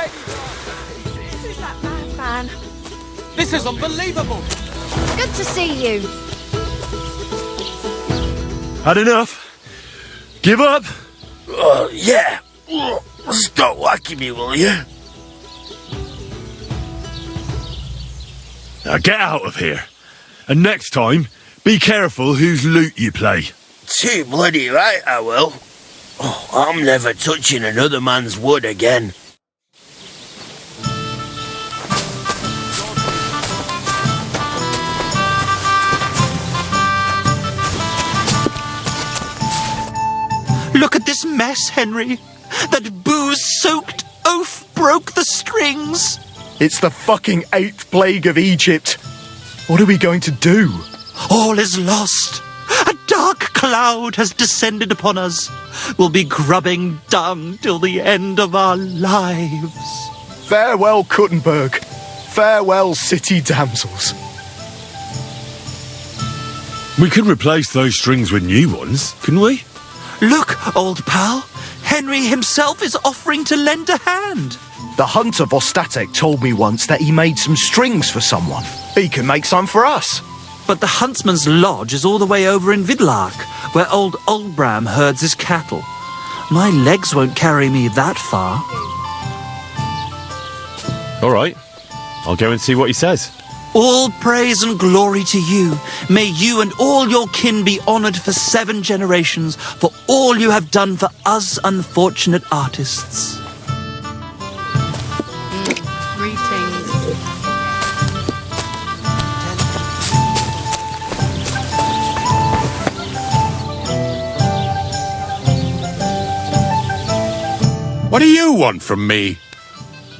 This is that madman. This is unbelievable! Good to see you. Had enough? Give up? Yeah. Stop whacking me, will you? Now get out of here. And next time, be careful whose loot you play. Too bloody right, I will. Oh, I'm never touching another man's wood again. Look at this mess, Henry. That booze-soaked oaf broke the strings. It's the fucking 8th plague of Egypt. What are we going to do? All is lost. A dark cloud has descended upon us. We'll be grubbing dung till the end of our lives. Farewell, Kuttenberg. Farewell, city damsels. We could replace those strings with new ones, couldn't we? Look, old pal. Henry himself is offering to lend a hand. The hunter Vostatek told me once that he made some strings for someone. He can make some for us. But the huntsman's lodge is all the way over in Vidlark, where old Olbram herds his cattle. My legs won't carry me that far. All right. I'll go and see what he says. All praise and glory to you. May you and all your kin be honoured for 7 generations for all you have done for us unfortunate artists. Greetings. What do you want from me?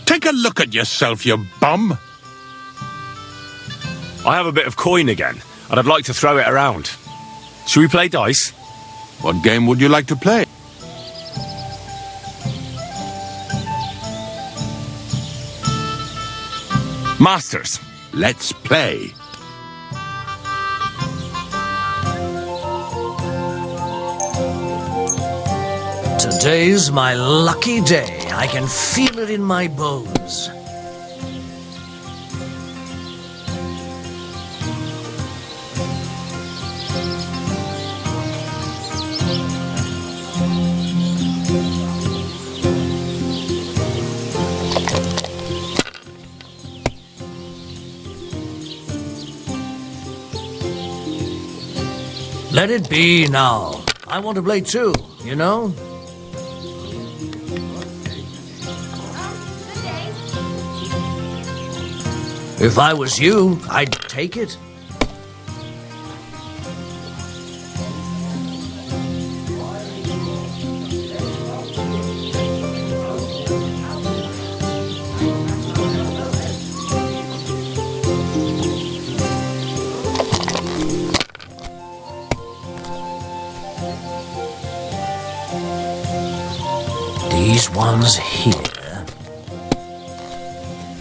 Take a look at yourself, you bum. I have a bit of coin again, and I'd like to throw it around. Shall we play dice? What game would you like to play? Masters. Let's play. Today's my lucky day. I can feel it in my bones. Let it be now. I want to play too, you know? If I was you, I'd take it. These ones here.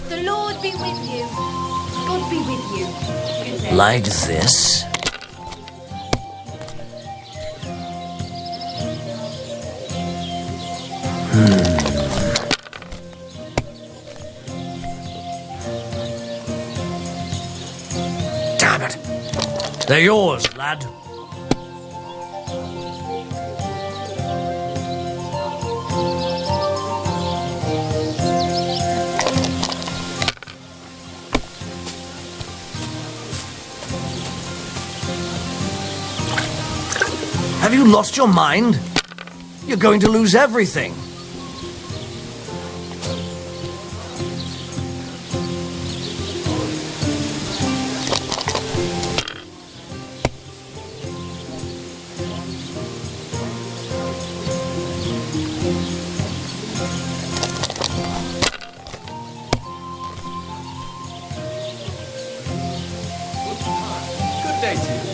The Lord be with you. God be with you. Like this. Damn it. They're yours, lad. Have you lost your mind? You're going to lose everything. Good day to you.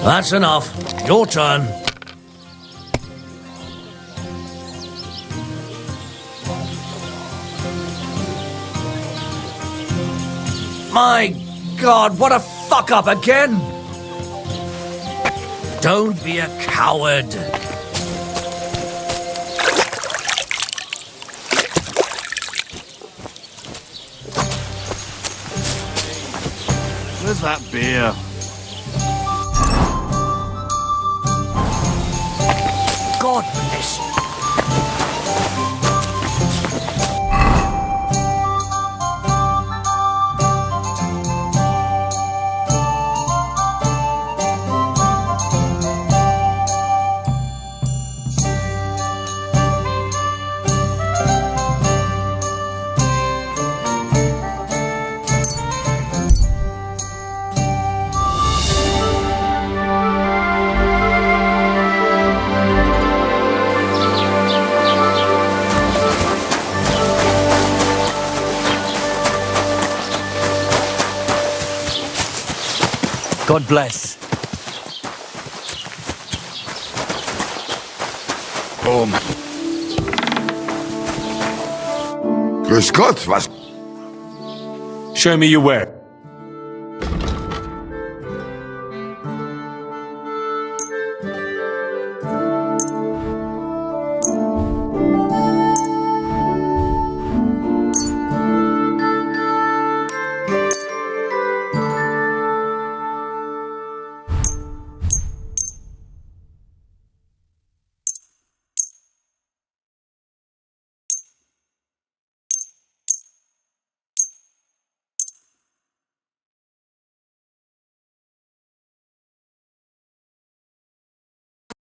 That's enough. Your turn. My God, what a fuck up again! Don't be a coward. Where's that beer? God bless you. God bless. Grüß Gott, was? Show me your where.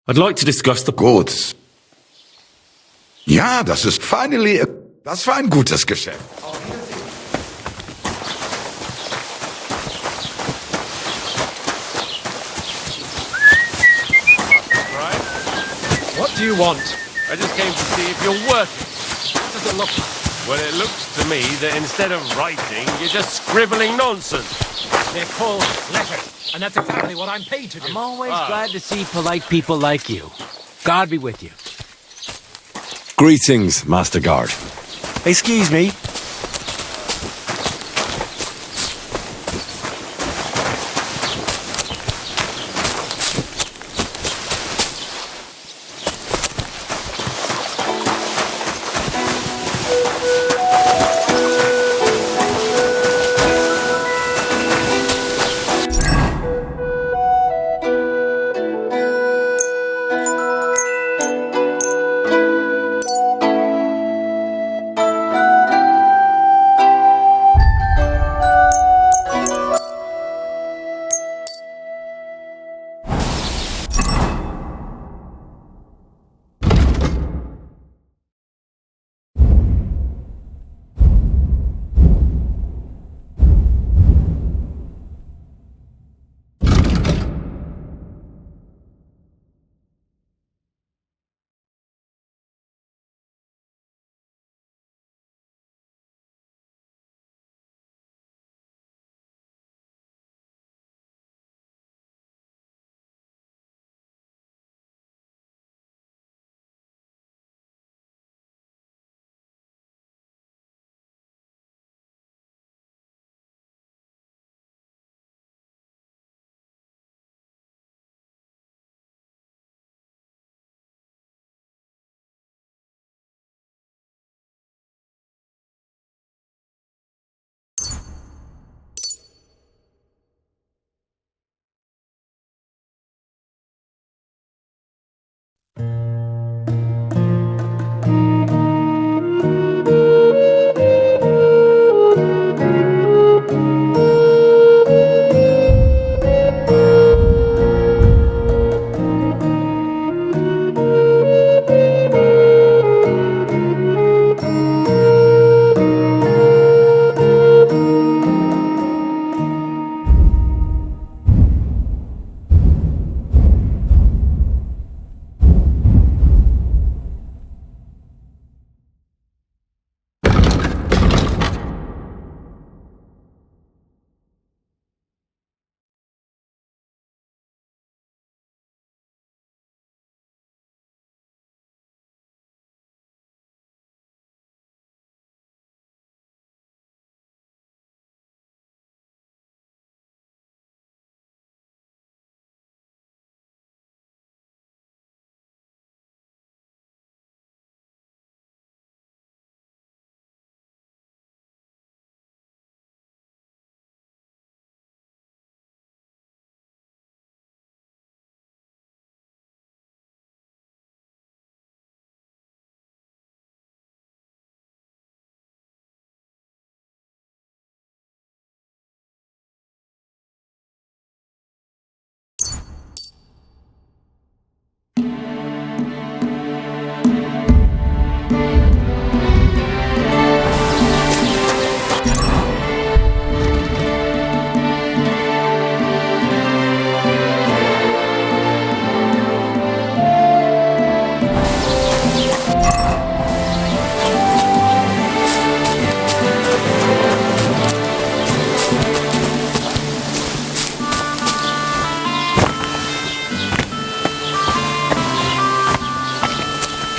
I'd like to discuss the... Gut. Ja, das ist finally... Das war ein gutes Geschäft. Right? What do you want? I just came to see if you're working. What does it look like? Well, it looks to me that instead of writing, you're just scribbling nonsense. They're called letters, and that's exactly what I'm paid to do. I'm always glad to see polite people like you. God be with you. Greetings, Master Guard. Excuse me.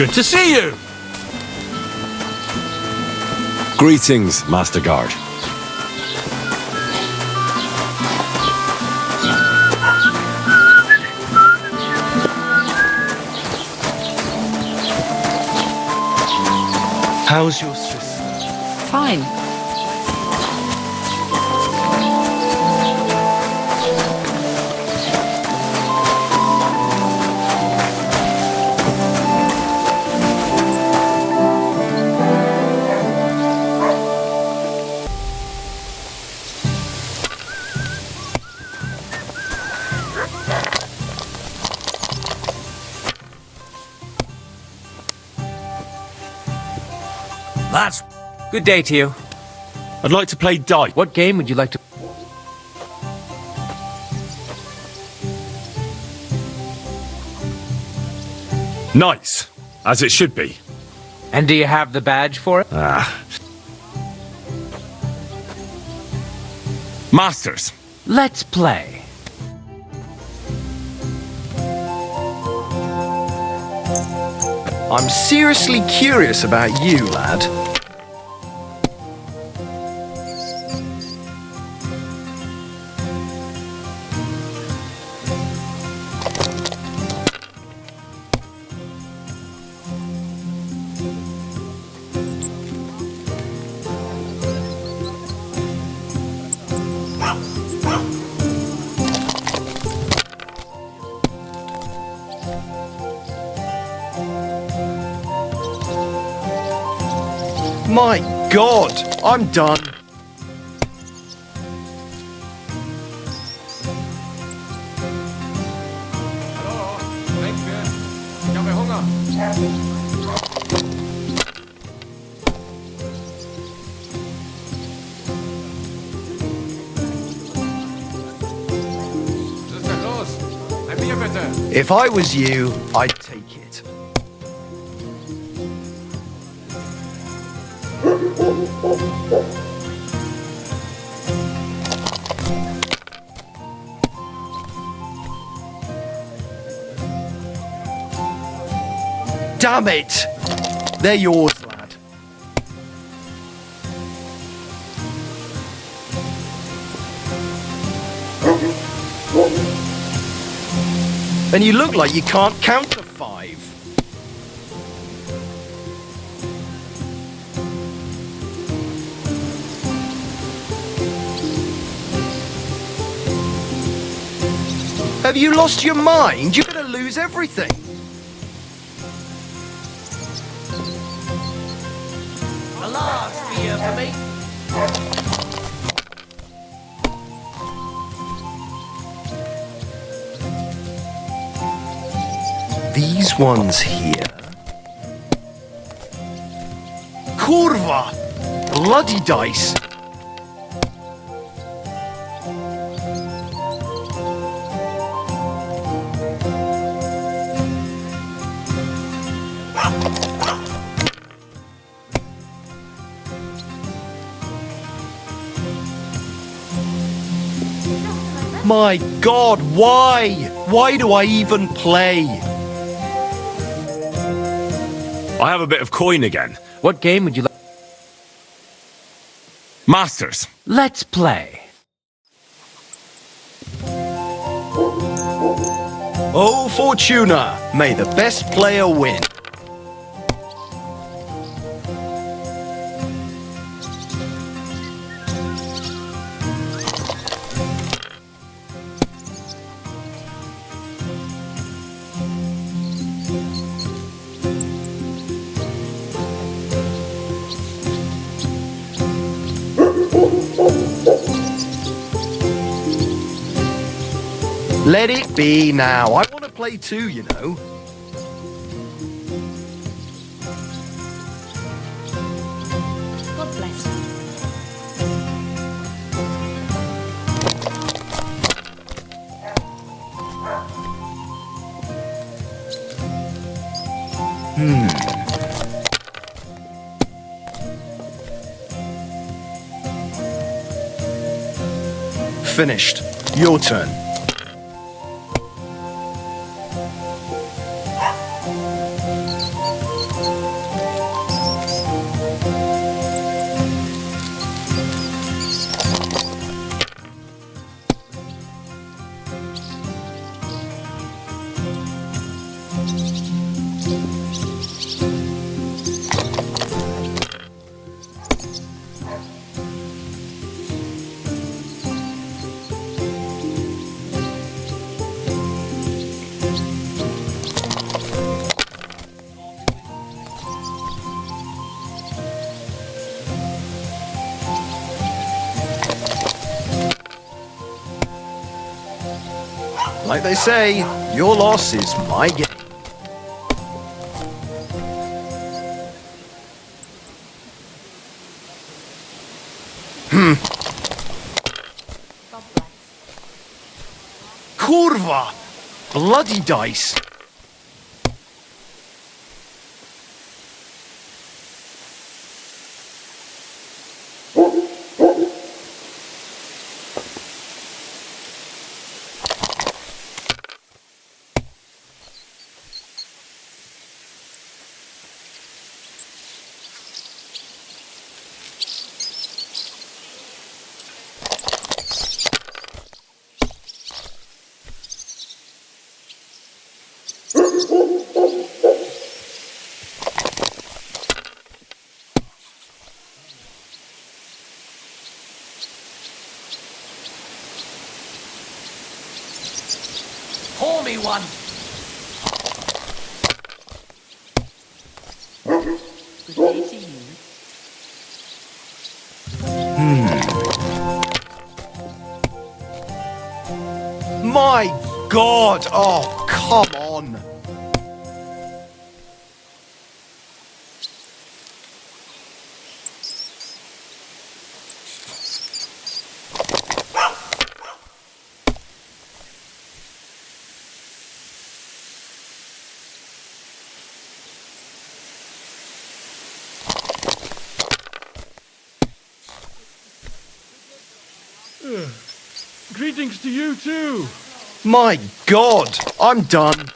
Good to see you. Greetings, Master Guard. How's your sister? Fine. That's... Good day to you. I'd like to play dice. What game would you like to... Nice, as it should be. And do you have the badge for it? Masters. Let's play. I'm seriously curious about you, lad. My God, I'm done. If I was you, I'd take it. Damn it! They're yours, lad. And you look like you can't count to 5. Have you lost your mind? You're gonna lose everything. A last beer for me. These ones here. Kurva! Bloody dice! My God, why? Why do I even play? I have a bit of coin again. What game would you like? Masters. Let's play. Oh, Fortuna, may the best player win. Let it be now. I want to play too, you know. God bless Finished. Your turn. Like they say, your loss is my gain. Kurva! Bloody dice! Pour me one. Good day to you. My God! Oh, come on! Greetings to you too. My God! I'm done.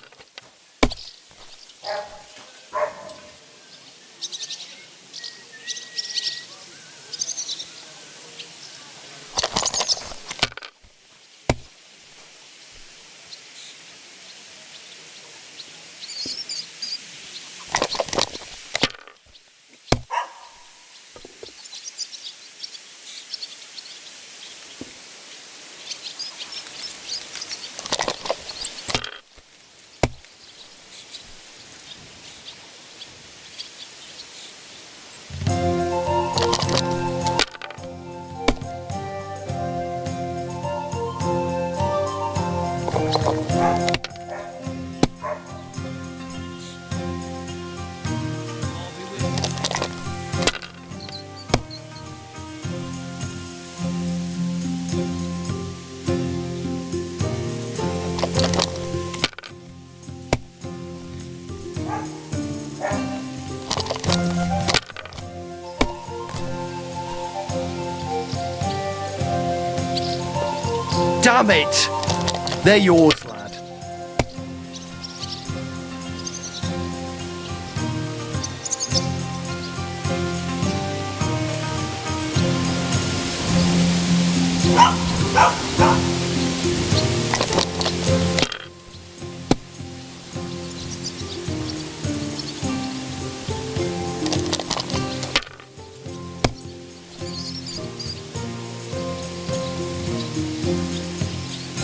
Damn it! They're yours, lad.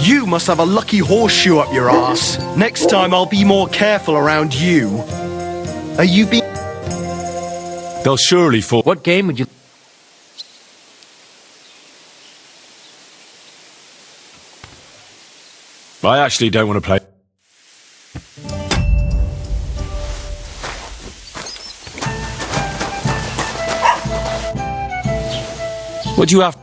You must have a lucky horseshoe up your ass. Next time I'll be more careful around you. Are you being... They'll surely fall. What game would you... I actually don't want to play. What do you have?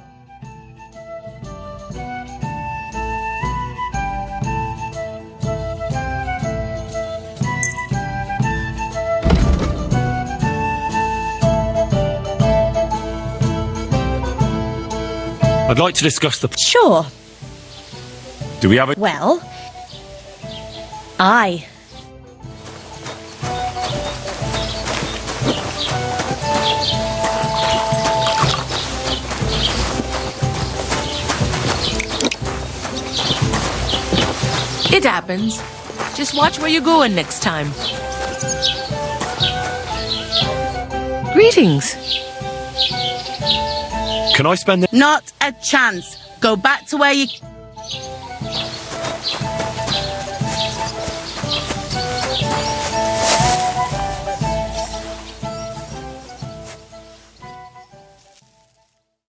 I'd like to discuss the... Sure. Do we have a... Well, aye. It happens. Just watch where you're going next time. Greetings. Can I spend the... Not a chance. Go back to where you...